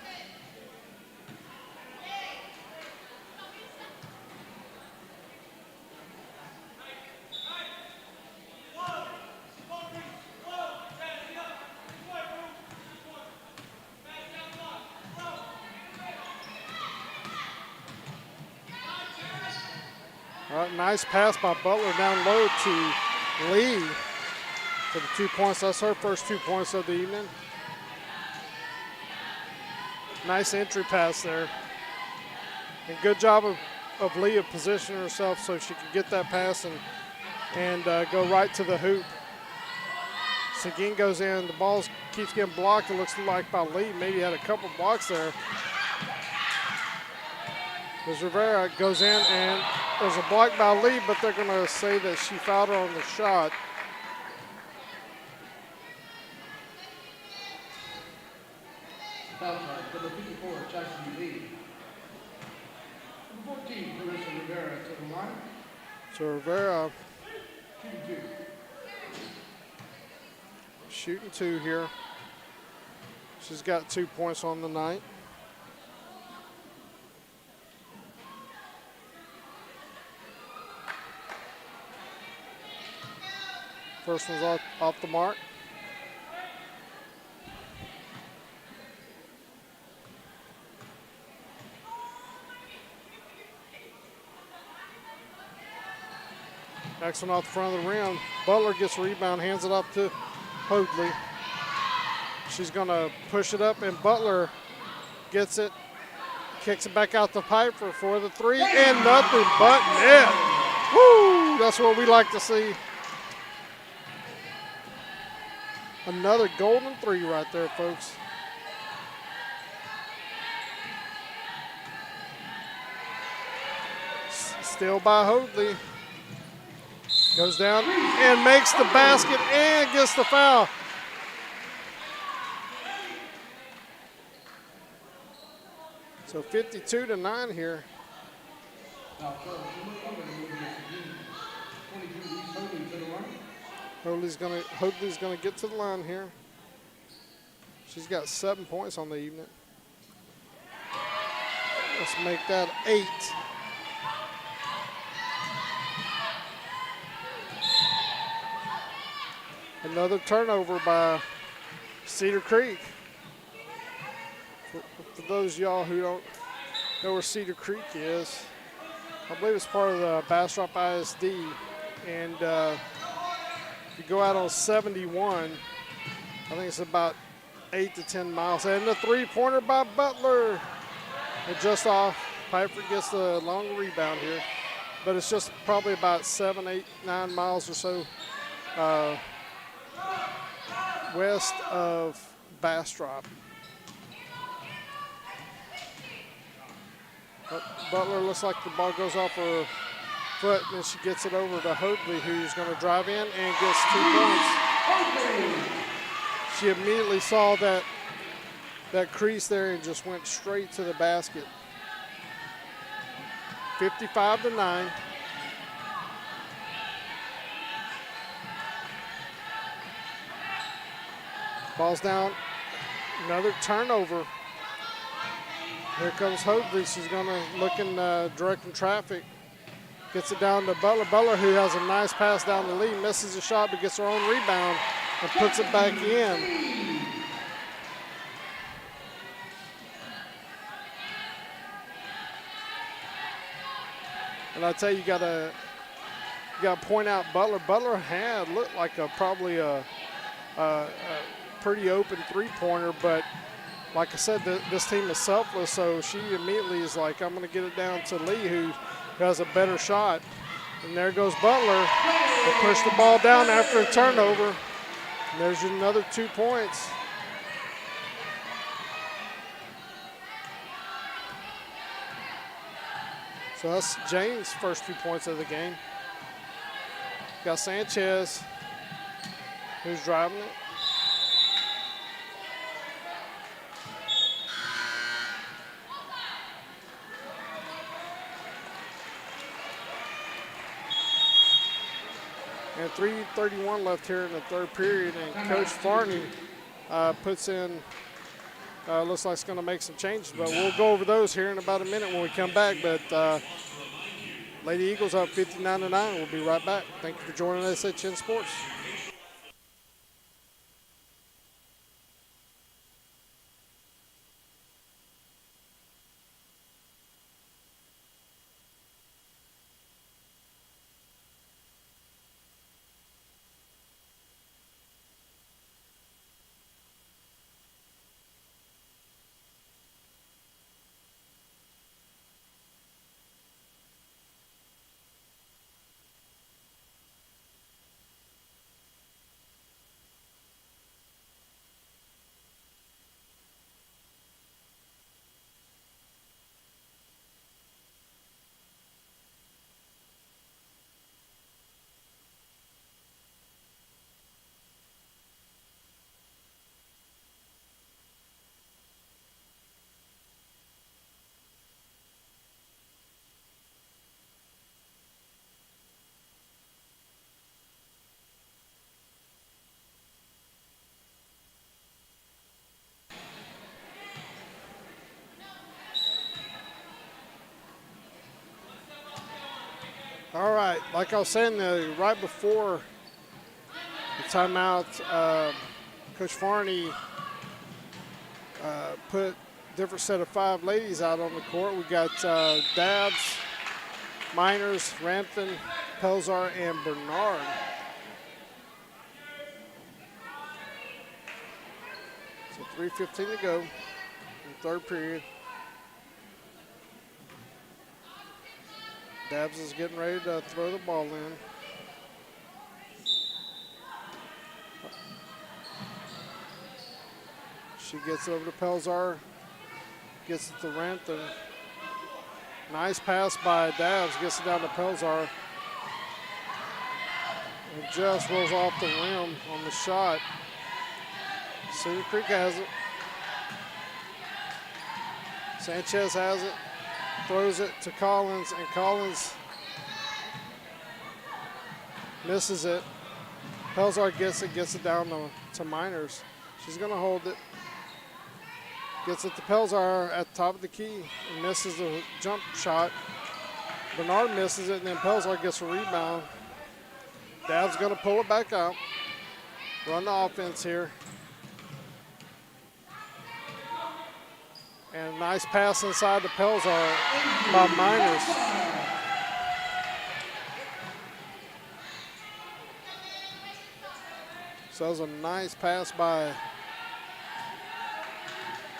All right, nice pass by Butler down low to Lee for the 2 points. That's her first 2 points of the evening. Nice entry pass there. And good job of Lee of positioning herself so she could get that pass and go right to the hoop. Seguin goes in. The ball keeps getting blocked. It looks like by Lee. Maybe had a couple blocks there. As Rivera goes in, and there's a block by Lee, but they're going to say that she fouled her on the shot. Foul charge, number 54, Chastity Lee. Number 14, Clarissa Rivera to the line. So Rivera Shooting 2. shooting 2 here. She's got 2 points on the night. First one's off the mark. Next one off the front of the rim. Butler gets a rebound, hands it off to Hoadley. She's going to push it up, and Butler gets it, kicks it back out to Piper for the three, and nothing but net. Woo! That's what we like to see. Another golden three right there, folks. Still by Hoadley. Goes down and makes the basket and gets the foul. So 52-9 here. Now, first, number 11 will be a 22, East Holy to the line. Hoadley's gonna get to the line here. She's got 7 points on the evening. Let's make that 8. Another turnover by Cedar Creek. For those of y'all who don't know where Cedar Creek is, I believe it's part of the Bastrop ISD. And if you go out on 71, I think it's about 8 to 10 miles. And the three-pointer by Butler. And just off. Piper gets the long rebound here. But it's just probably about 7, 8, 9 miles or so west of Bastrop. But Butler looks like the ball goes off her foot, and then she gets it over to Hoadley, who's going to drive in and gets 2 points. She immediately saw that crease there and just went straight to the basket. 55-9. Ball's down. Another turnover. Here comes Hoadley. She's going to look in directing traffic. Gets it down to Butler. Butler, who has a nice pass down the lead, misses a shot but gets her own rebound and puts it back in. And I tell you, you got to point out Butler. Butler had looked like probably a pretty open three-pointer, but like I said, this team is selfless, so she immediately is like, I'm going to get it down to Lee, who has a better shot. And there goes Butler. They push the ball down after a turnover. And there's another 2 points. So that's Jane's first 2 points of the game. Got Sanchez, who's driving it. And 3:31 left here in the third period, and Coach Farney puts in, looks like it's going to make some changes, but we'll go over those here in about a minute when we come back. But Lady Eagles up 59-9. We'll be right back. Thank you for joining us at Chin Sports. All right, like I was saying, right before the timeout, Coach Farney put a different set of 5 ladies out on the court. We got Dabbs, Miners, Rampton, Pelzar, and Bernard. So 3:15 to go in the third period. Dabbs is getting ready to throw the ball in. She gets it over to Pelzar, gets it to Rampton. Nice pass by Dabbs, gets it down to Pelzar. It just rolls off the rim on the shot. Cedar Creek has it. Sanchez has it. throws it to Collins, and Collins misses it. Pelzar gets it down to Miners. She's going to hold it. Gets it to Pelzar at the top of the key and misses the jump shot. Bernard misses it, and then Pelzar gets a rebound. Dab's going to pull it back out. Run the offense here. And a nice pass inside to Pelzar by Miners. So that was a nice pass by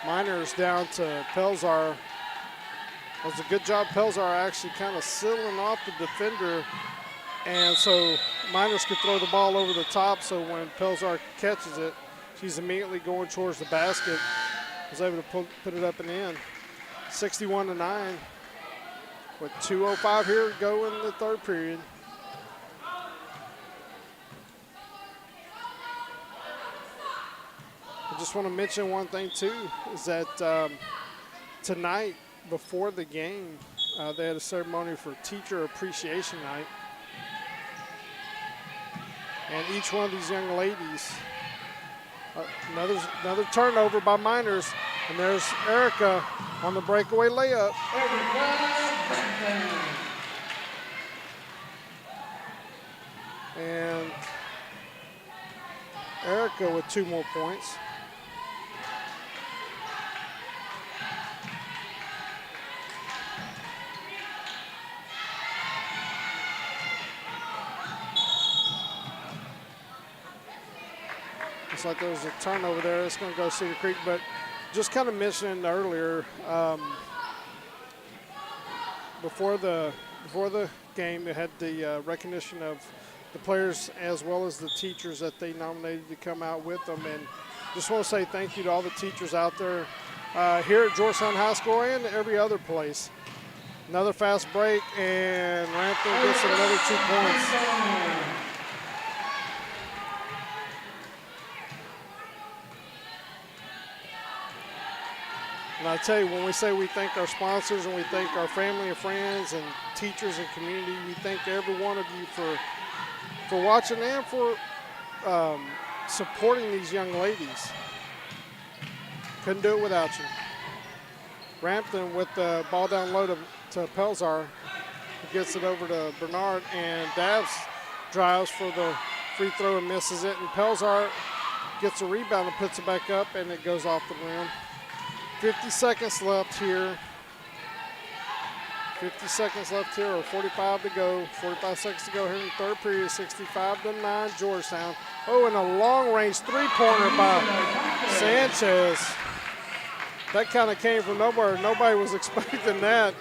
Miners down to Pelzar. It was a good job. Pelzar actually kind of sealing off the defender, and so Miners could throw the ball over the top, so when Pelzar catches it, she's immediately going towards the basket. Was able to put it up and in. 61-9 with 2:05 here to go in the third period. I just want to mention one thing too, is that tonight before the game, they had a ceremony for Teacher Appreciation Night. And each one of these young ladies, another turnover by Miners, and there's Erica on the breakaway layup. And Erica with 2 more points. Looks like there's a turnover there. It's going to go Cedar Creek, but just kind of mentioning earlier, before the game, they had the recognition of the players as well as the teachers that they nominated to come out with them. And just want to say thank you to all the teachers out there here at Georgetown High School and every other place. Another fast break, and Rampton gets another 2 points. And I tell you, when we say we thank our sponsors and we thank our family and friends and teachers and community, we thank every one of you for watching and for supporting these young ladies. Couldn't do it without you. Rampton with the ball down low to Pelzar. He gets it over to Bernard, and Dabbs drives for the free throw and misses it. And Pelzar gets a rebound and puts it back up, and it goes off the rim. 50 seconds left here. 50 seconds left here, or 45 to go. 45 seconds to go here in the third period. 65-9 Georgetown. Oh, and a long-range three-pointer by Sanchez. That kind of came from nowhere. Nobody was expecting that.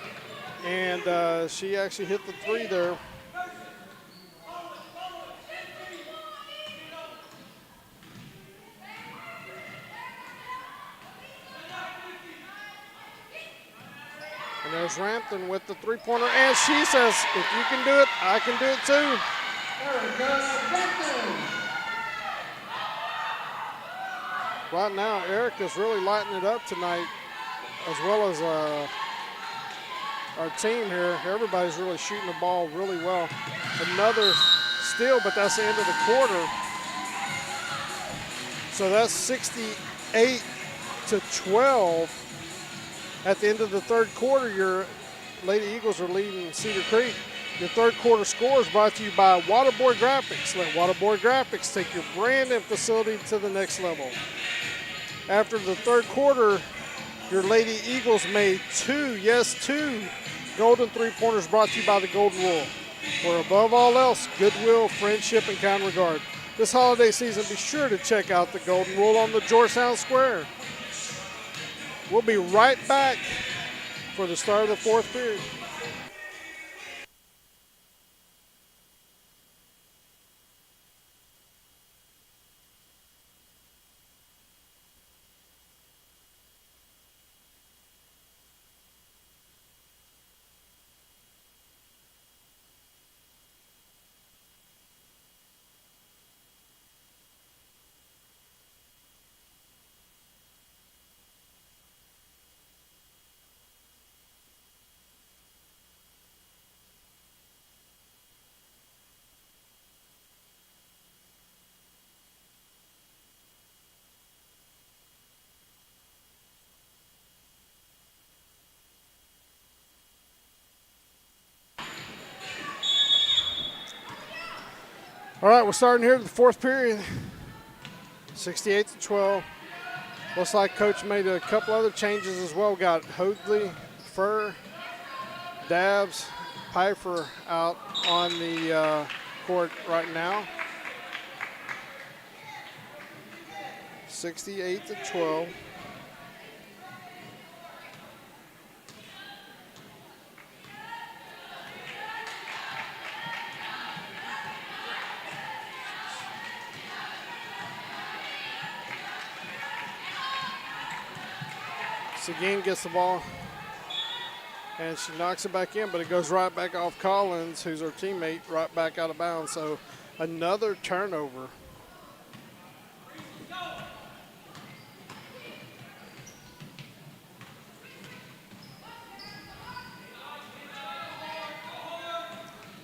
And she actually hit the three there. And there's Rampton with the three-pointer, and she says, if you can do it, I can do it too. Right now, Erica's really lighting it up tonight, as well as our team here. Everybody's really shooting the ball really well. Another steal, but that's the end of the quarter. So that's 68-12. At the end of the third quarter, your Lady Eagles are leading Cedar Creek. Your third quarter score is brought to you by Waterboard Graphics. Let Waterboard Graphics take your brand and facility to the next level. After the third quarter, your Lady Eagles made two golden three-pointers brought to you by the Golden Rule. For above all else, goodwill, friendship, and kind regard. This holiday season, be sure to check out the Golden Rule on the Georgetown Square. We'll be right back for the start of the fourth period. All right, we're starting here at the fourth period. 68-12. Looks like Coach made a couple other changes as well. Got Hoadley, Furr, Dabbs, Piper out on the court right now. 68-12. Again gets the ball and she knocks it back in, but it goes right back off Collins, who's her teammate, right back out of bounds. So another turnover.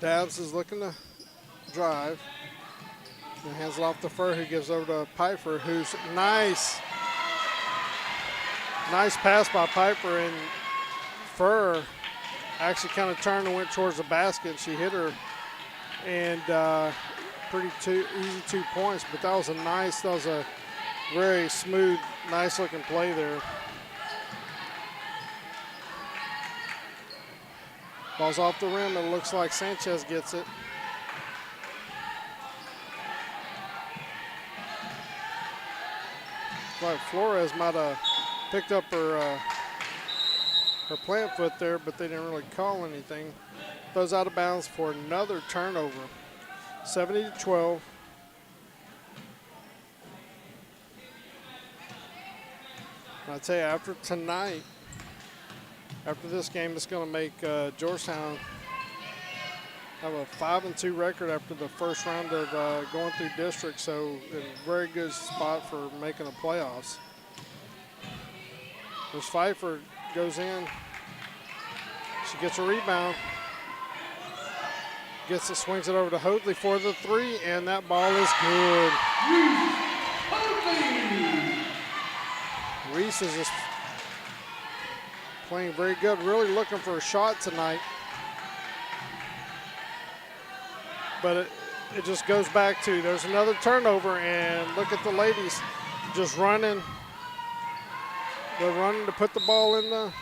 Dabbs is looking to drive and hands it off to Furr, who gives over to Piper, who's nice. Nice pass by Piper, and Furr actually kind of turned and went towards the basket. She hit her, and pretty easy 2 points, but that was a very smooth, nice looking play there. Ball's off the rim, and it looks like Sanchez gets it. Like Flores might have picked up her plant foot there, but they didn't really call anything. Throws out of bounds for another turnover. 70-12. I tell you, after tonight, after this game, it's going to make Georgetown have a 5-2 record after the first round of going through district. So, a very good spot for making the playoffs. As Pfeiffer goes in, she gets a rebound, swings it over to Hoadley for the three, and that ball is good. Reese is just playing very good, really looking for a shot tonight. But it just goes back to, there's another turnover, and look at the ladies just running. They're running to put the ball in the,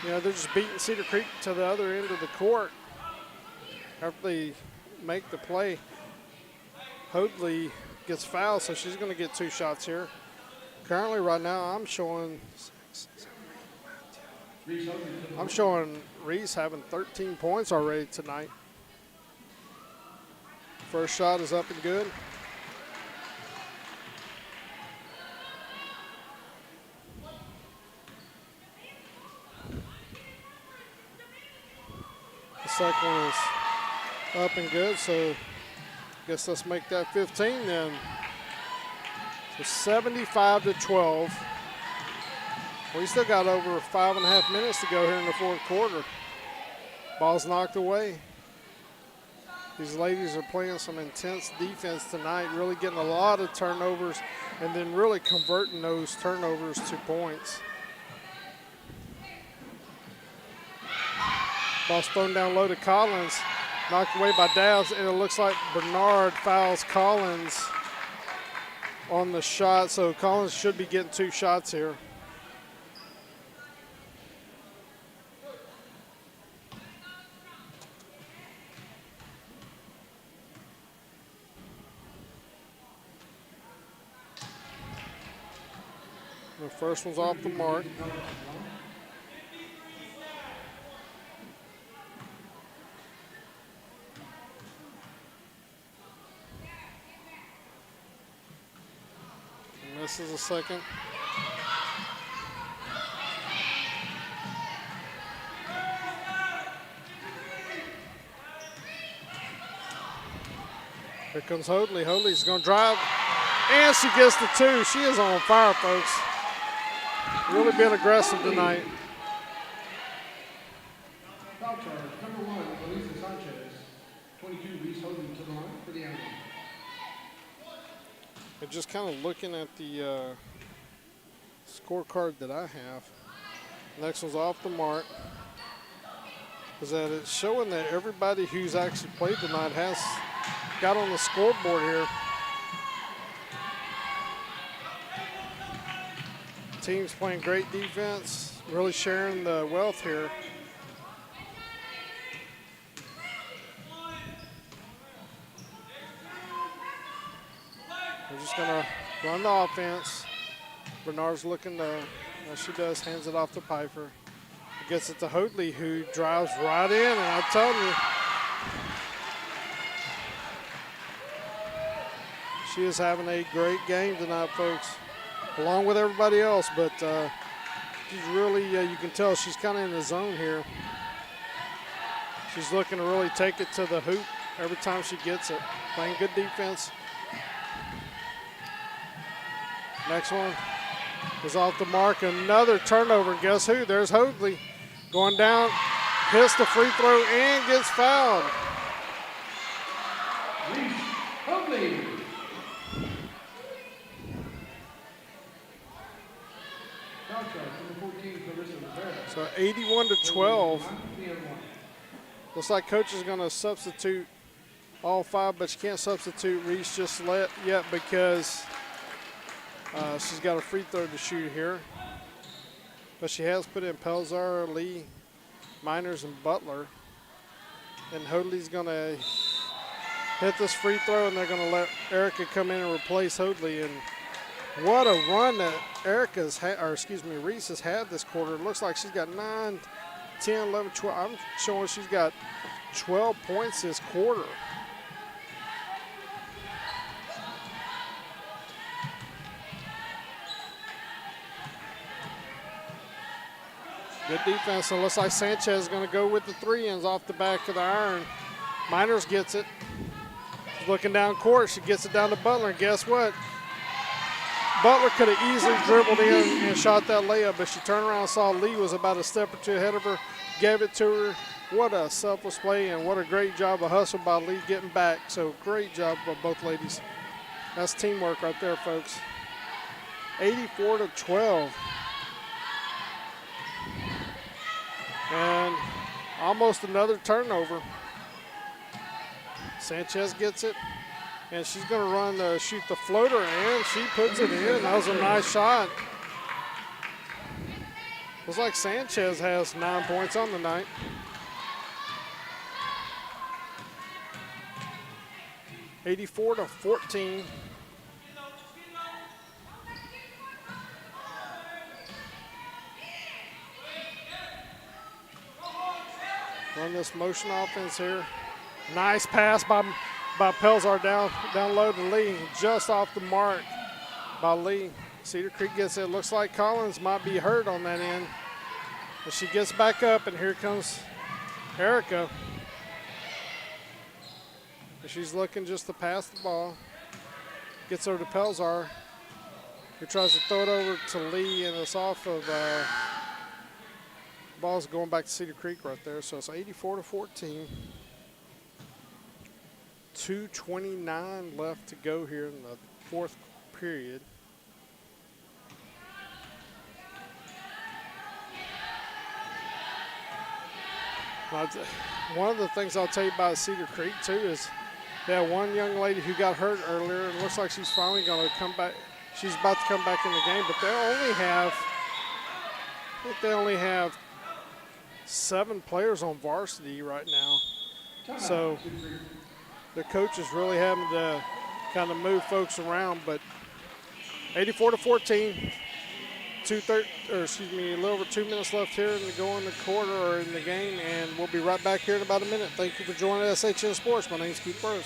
they're just beating Cedar Creek to the other end of the court. After they make the play, Hoadley gets fouled, so she's going to get 2 shots here. Currently, right now, I'm showing Reese having 13 points already tonight. First shot is up and good. The second one is up and good, so I guess let's make that 15 then. So 75-12. We still got over 5.5 minutes to go here in the fourth quarter. Ball's knocked away. These ladies are playing some intense defense tonight, really getting a lot of turnovers and then really converting those turnovers to points. Ball's thrown down low to Collins, knocked away by Dowds, and it looks like Bernard fouls Collins on the shot, so Collins should be getting 2 shots here. The first one's off the mark. This is a second. Here comes Hoadley. Hoadley's going to drive, and she gets the 2. She is on fire, folks. Really been aggressive tonight. Foul charge, number 1, Elisa Sanchez. 22, Reese Hoadley to the line for the Animals. And just kind of looking at the scorecard that I have. Next one's off the mark. Is that it's showing that everybody who's actually played tonight has got on the scoreboard here. Team's playing great defense, really sharing the wealth here. We're just gonna run the offense. Bernard's looking to, as she does, hands it off to Piper. Gets it to Hoadley, who drives right in, and I tell you, she is having a great game tonight, folks, along with everybody else, but she's really, you can tell she's kind of in the zone here. She's looking to really take it to the hoop every time she gets it. Playing good defense. Next one is off the mark. Another turnover. And guess who? There's Hoadley going down, hits the free throw, and gets fouled. Hoadley. So 81-12. Looks like coach is going to substitute all five, but she can't substitute Reese just yet because she's got a free throw to shoot here. But she has put in Pelzar, Lee, Miners, and Butler. And Hoadley's going to hit this free throw, and they're going to let Erica come in and replace Hoadley. And what a run that Reese has had this quarter. It looks like she's got 9, 10, 11, 12. I'm showing she's got 12 points this quarter. Good defense. It looks like Sanchez is going to go with the 3-ins off the back of the iron. Miners gets it. She's looking down court. She gets it down to Butler. And guess what? Butler could have easily dribbled in and shot that layup, but she turned around and saw Lee was about a step or two ahead of her, gave it to her. What a selfless play, and what a great job of hustle by Lee getting back. So great job by both ladies. That's teamwork right there, folks. 84-12. And almost another turnover. Sanchez gets it, and she's going to shoot the floater, and she puts it in. That was a nice shot. Looks like Sanchez has 9 points on the night. (84-14). Run this motion offense here. Nice pass by Pelzar down low to Lee. Just off the mark by Lee. Cedar Creek gets it. Looks like Collins might be hurt on that end. But she gets back up, and here comes Erica. And she's looking just to pass the ball. Gets over to Pelzar, who tries to throw it over to Lee, and it's off of ball's going back to Cedar Creek right there. So it's 84-14. 2:29 left to go here in the fourth period. One of the things I'll tell you about Cedar Creek too is they had one young lady who got hurt earlier, and it looks like she's finally going to come back. She's about to come back in the game, but I think they only have 7 players on varsity right now. So the coach is really having to kind of move folks around, but 84-14, a little over 2 minutes left here in the quarter or in the game, and we'll be right back here in about a minute. Thank you for joining SHN Sports. My name is Keith Burris.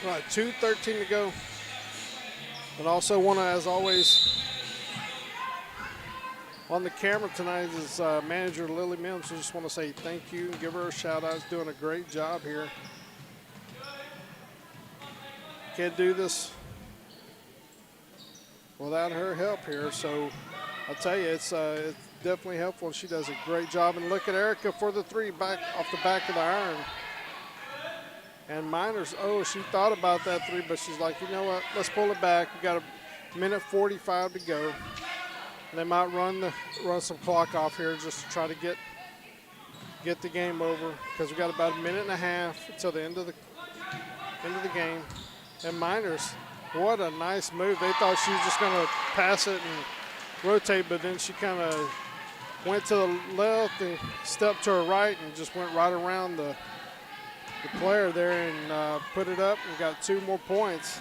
Right, 2:13 to go. But also want to, as always, on the camera tonight is manager Lily Mims. I just want to say thank you and give her a shout out. She's doing a great job here. Can't do this without her help here. So I'll tell you, it's definitely helpful. She does a great job. And look at Erica for the three back off the back of the iron. And Miners, she thought about that three, but she's like, you know what, let's pull it back. We got a minute 45 to go. And they might run some clock off here just to try to get the game over, because we got about a minute and a half until the end of the game. And Miners, what a nice move. They thought she was just going to pass it and rotate, but then she kind of went to the left and stepped to her right and just went right around the player there and put it up and got 2 more points.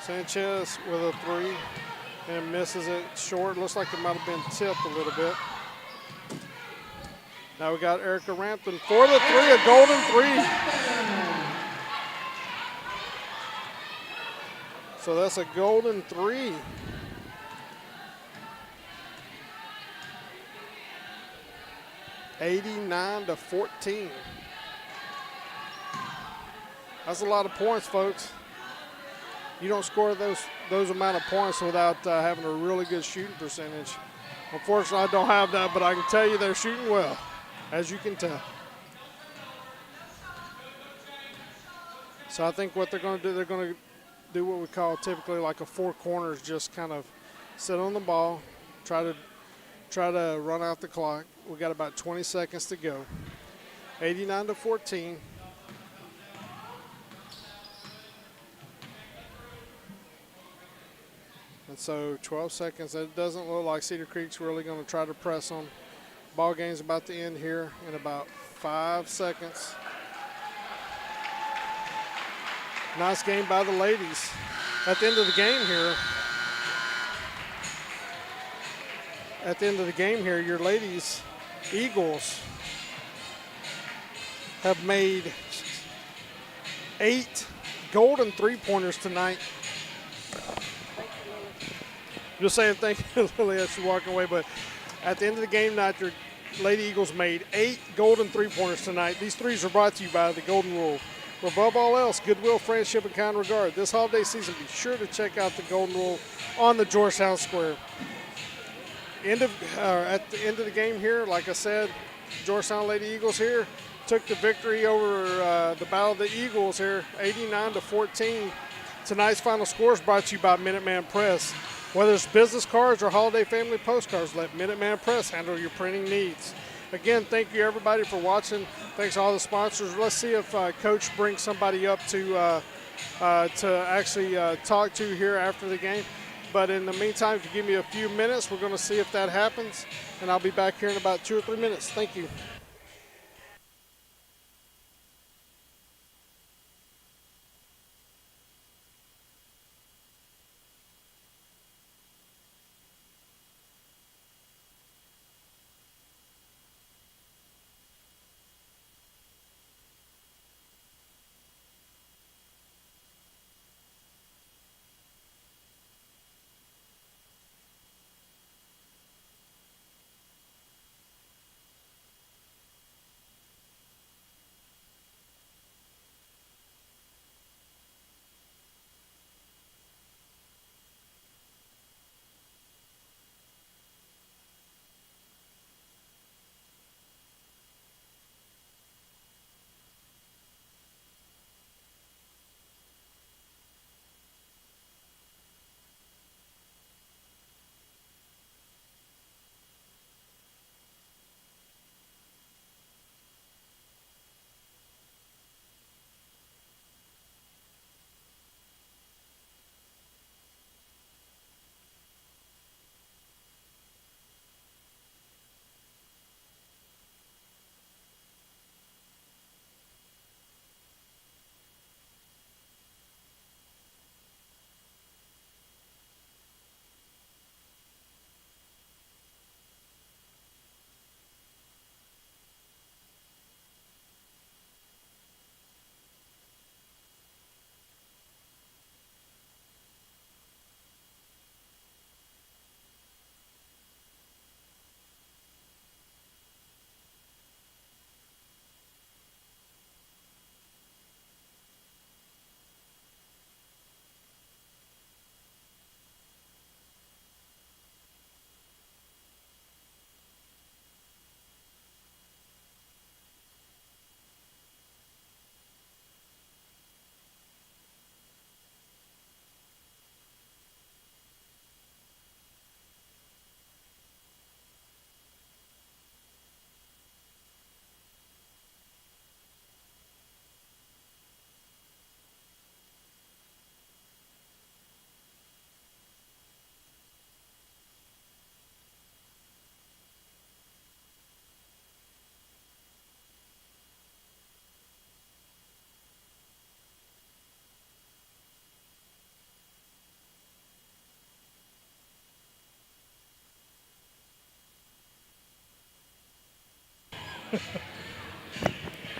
Sanchez with a three and misses it short. Looks like it might have been tipped a little bit. Now we got Erica Rampton for the three, a golden three. So that's a golden three. (89-14). That's a lot of points, folks. You don't score those amount of points without having a really good shooting percentage. Unfortunately, I don't have that, but I can tell you they're shooting well, as you can tell. So I think what they're going to do, they're going to do what we call typically like a 4 corners, just kind of sit on the ball, try to run out the clock. We got about 20 seconds to go. 89-14. And so 12 seconds. It doesn't look like Cedar Creek's really going to try to press them. Ball game's about to end here in about 5 seconds. Nice game by the ladies. At the end of the game here, your ladies, Eagles, have made 8 golden three-pointers tonight. Just saying thank you, Lily, as she's walking away. But at the end of the game tonight, your Lady Eagles made 8 golden three-pointers tonight. These threes are brought to you by the Golden Rule. For above all else, goodwill, friendship, and kind regard. This holiday season, be sure to check out the Golden Rule on the Georgetown Square. At the end of the game here, like I said, Georgetown Lady Eagles here took the victory over the Battle of the Eagles here, 89-14. Tonight's final score is brought to you by Minuteman Press. Whether it's business cards or holiday family postcards, let Minuteman Press handle your printing needs. Again, thank you everybody for watching. Thanks to all the sponsors. Let's see if Coach brings somebody up to actually talk to here after the game. But in the meantime, if you give me a few minutes, we're going to see if that happens. And I'll be back here in about 2 or 3 minutes. Thank you.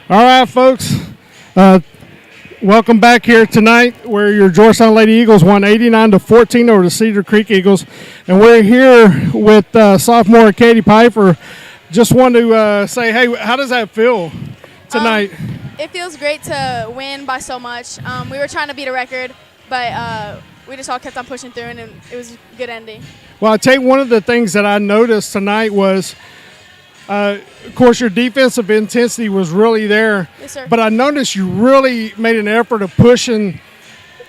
All right, folks. Welcome back here tonight, where your Georgetown Lady Eagles won 89-14 over the Cedar Creek Eagles, and we're here with sophomore Katie Piper. Just wanted to say, hey, how does that feel tonight? It feels great to win by so much. We were trying to beat a record, but we just all kept on pushing through, and it was a good ending. Well, I'll tell you, one of the things that I noticed tonight was, of course, your defensive intensity was really there. Yes, sir. But I noticed you really made an effort of pushing.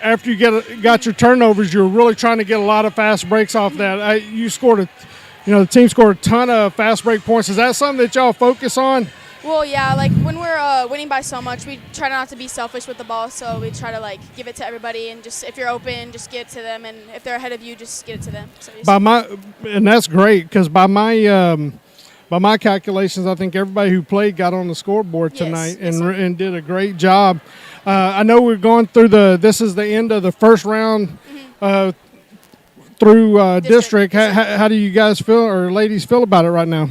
After you got your turnovers, you were really trying to get a lot of fast breaks off that. You scored the team scored a ton of fast break points. Is that something that y'all focus on? Well, yeah, like when we're winning by so much, we try not to be selfish with the ball. So we try to give it to everybody, and just if you're open, just get it to them, and if they're ahead of you, just get it to them. So and that's great, because by my calculations, I think everybody who played got on the scoreboard tonight and did a great job. I know we're going through this is the end of the first round through district. How do you guys feel, or ladies feel about it right now?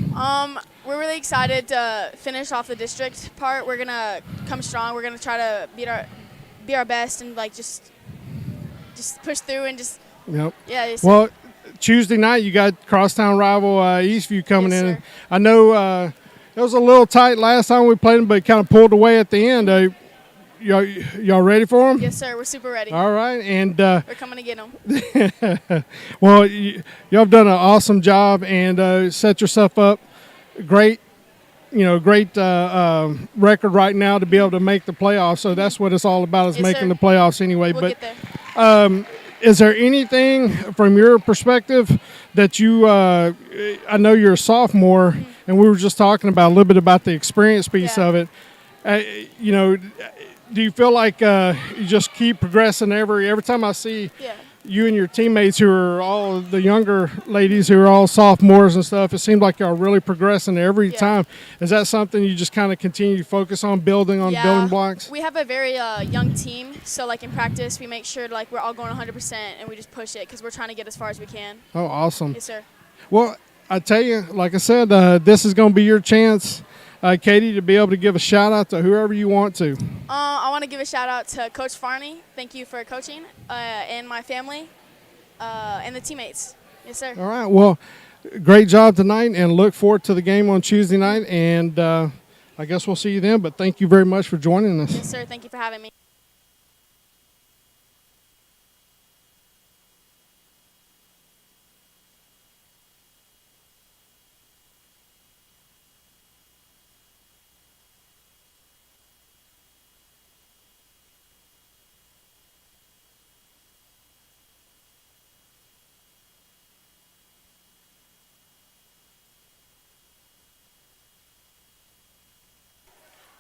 We're really excited to finish off the district part. We're gonna come strong. We're gonna try to be our best, and just push through and just. Yep. Yeah. Well, Tuesday night you got crosstown rival Eastview coming in. Sir. I know it was a little tight last time we played them, but it kind of pulled away at the end. Y'all ready for them? Yes, sir. We're super ready. All right, and we're coming to get them. well, y'all have done an awesome job and set yourself up great. Great record right now to be able to make the playoffs. So that's what it's all about, is making the playoffs anyway. We'll get there. Is there anything from your perspective that you I know you're a sophomore, and we were just talking about a little bit about the experience piece of it. Do you feel like you just keep progressing every time I see you and your teammates, who are all the younger ladies who are all sophomores and stuff, it seems like y'all really progressing every time. Is that something you just kind of continue to focus on, building blocks? We have a very young team, so in practice we make sure we're all going 100% and we just push it because we're trying to get as far as we can. Oh, awesome. Yes, sir. Well, I tell you, like I said, this is going to be your chance, Katie, to be able to give a shout out to whoever you want to. I want to give a shout out to Coach Farney. Thank you for coaching, and my family, and the teammates. Yes, sir. All right. Well, great job tonight, and look forward to the game on Tuesday night. And I guess we'll see you then. But thank you very much for joining us. Yes, sir. Thank you for having me.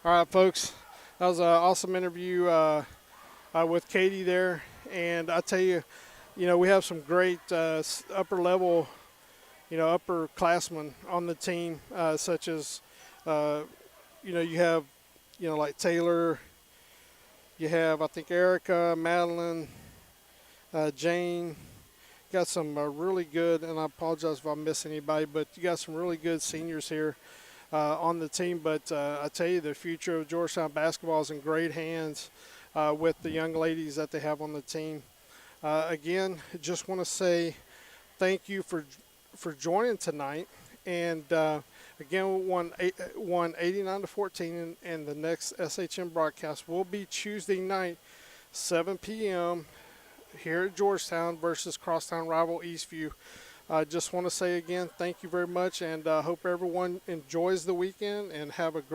All right, folks, that was an awesome interview with Katie there, and I tell you, we have some great upper level, upperclassmen on the team, such as, you have, like Taylor, you have, I think, Erica, Madeline, Jane. You got some really good, and I apologize if I miss anybody, but you got some really good seniors here on the team. But I tell you, the future of Georgetown basketball is in great hands with the young ladies that they have on the team. Again, just want to say thank you for joining tonight. And again, we won 89-14, and the next SHM broadcast will be Tuesday night, 7 p.m. here at Georgetown versus crosstown rival Eastview. I just want to say again, thank you very much, and hope everyone enjoys the weekend and have a great